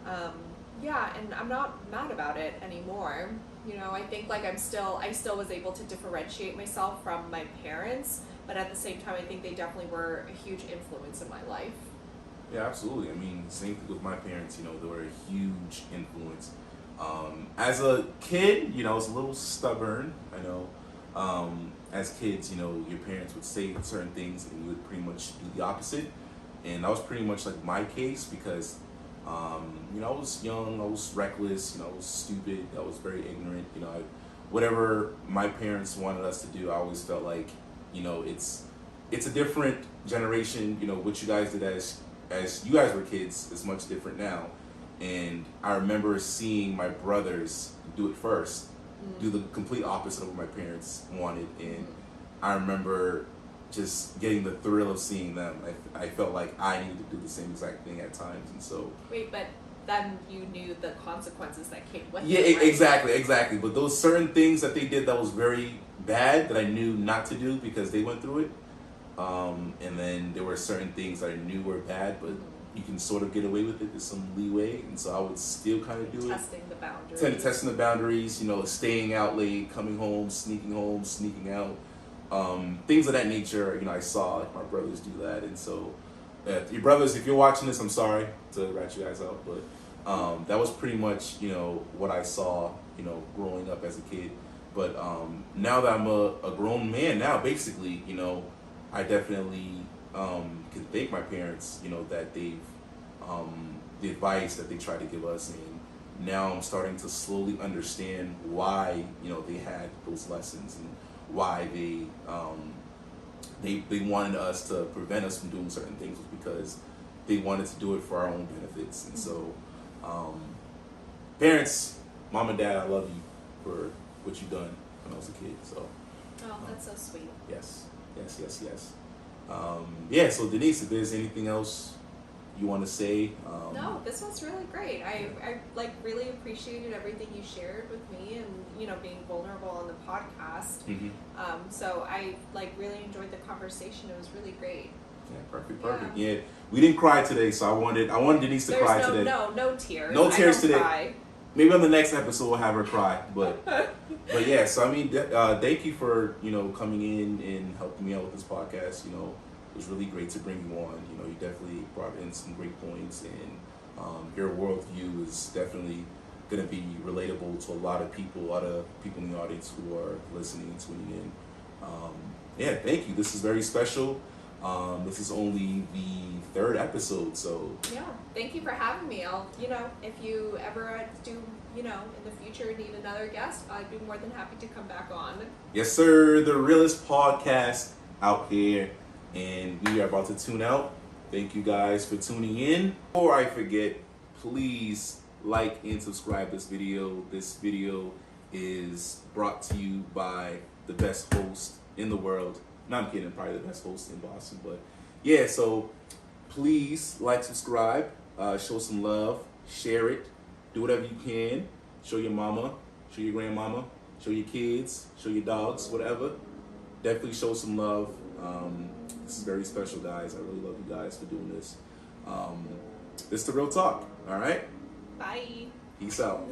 and I'm not mad about it anymore. I think like I still was able to differentiate myself from my parents, but at the same time, I think they definitely were a huge influence in my life. Yeah, absolutely. I mean, same thing with my parents. They were a huge influence. As a kid, I was a little stubborn. I know. As kids, your parents would say certain things, and you would pretty much do the opposite. And that was pretty much like my case because. I was young, I was reckless, I was stupid, I was very ignorant, whatever my parents wanted us to do, I always felt like, it's a different generation, what you guys did as you guys were kids is much different now. And I remember seeing my brothers do it first, do the complete opposite of what my parents wanted, and I remember just getting the thrill of seeing them. I felt like I needed to do the same exact thing at times, and so. Wait, but then you knew the consequences that came with it. Yeah, right? exactly. But those certain things that they did that was very bad that I knew not to do because they went through it. And then there were certain things that I knew were bad, but you can sort of get away with it. There's some leeway, and so I would still kind of do Testing the boundaries. Testing the boundaries. Staying out late, coming home, sneaking out. Things of that nature, I saw my brothers do that, and so your brothers, if you're watching this, I'm sorry to rat you guys out, but that was pretty much what I saw growing up as a kid. But now that I'm a grown man now, basically, I definitely can thank my parents, that they've the advice that they tried to give us, and now I'm starting to slowly understand why they had those lessons and why they wanted us to prevent us from doing certain things was because they wanted to do it for our own benefits. And so parents, mom and dad, I love you for what you've done when I was a kid. So that's so sweet. Yes. So Denise, if there's anything else you want to say? No, this was really great. I like really appreciated everything you shared with me, and being vulnerable on the podcast. So I like really enjoyed the conversation. It was really great. Yeah, perfect. Yeah, we didn't cry today, so I wanted Denise to cry today. No tears. No tears today. Cry. Maybe on the next episode we'll have her cry, but yeah. So I mean, thank you for coming in and helping me out with this podcast. It was really great to bring you on. You definitely brought in some great points, and your worldview is definitely going to be relatable to a lot of people in the audience who are listening and tuning in. Yeah, thank you. This is very special. This is only the 3rd episode, so yeah. Thank you for having me. I'll, if you ever do, in the future need another guest, I'd be more than happy to come back on. Yes, sir. The realest podcast out here, and we are about to tune out. Thank you guys for tuning in. Before I forget, please like and subscribe this video. This video is brought to you by the best host in the world. No, I'm kidding, probably the best host in Boston, but yeah, so please like, subscribe, show some love, share it, do whatever you can, show your mama, show your grandmama, show your kids, show your dogs, whatever. Definitely show some love. This is very special, guys. I really love you guys for doing this. This is The Real Talk, all right? Bye. Peace out.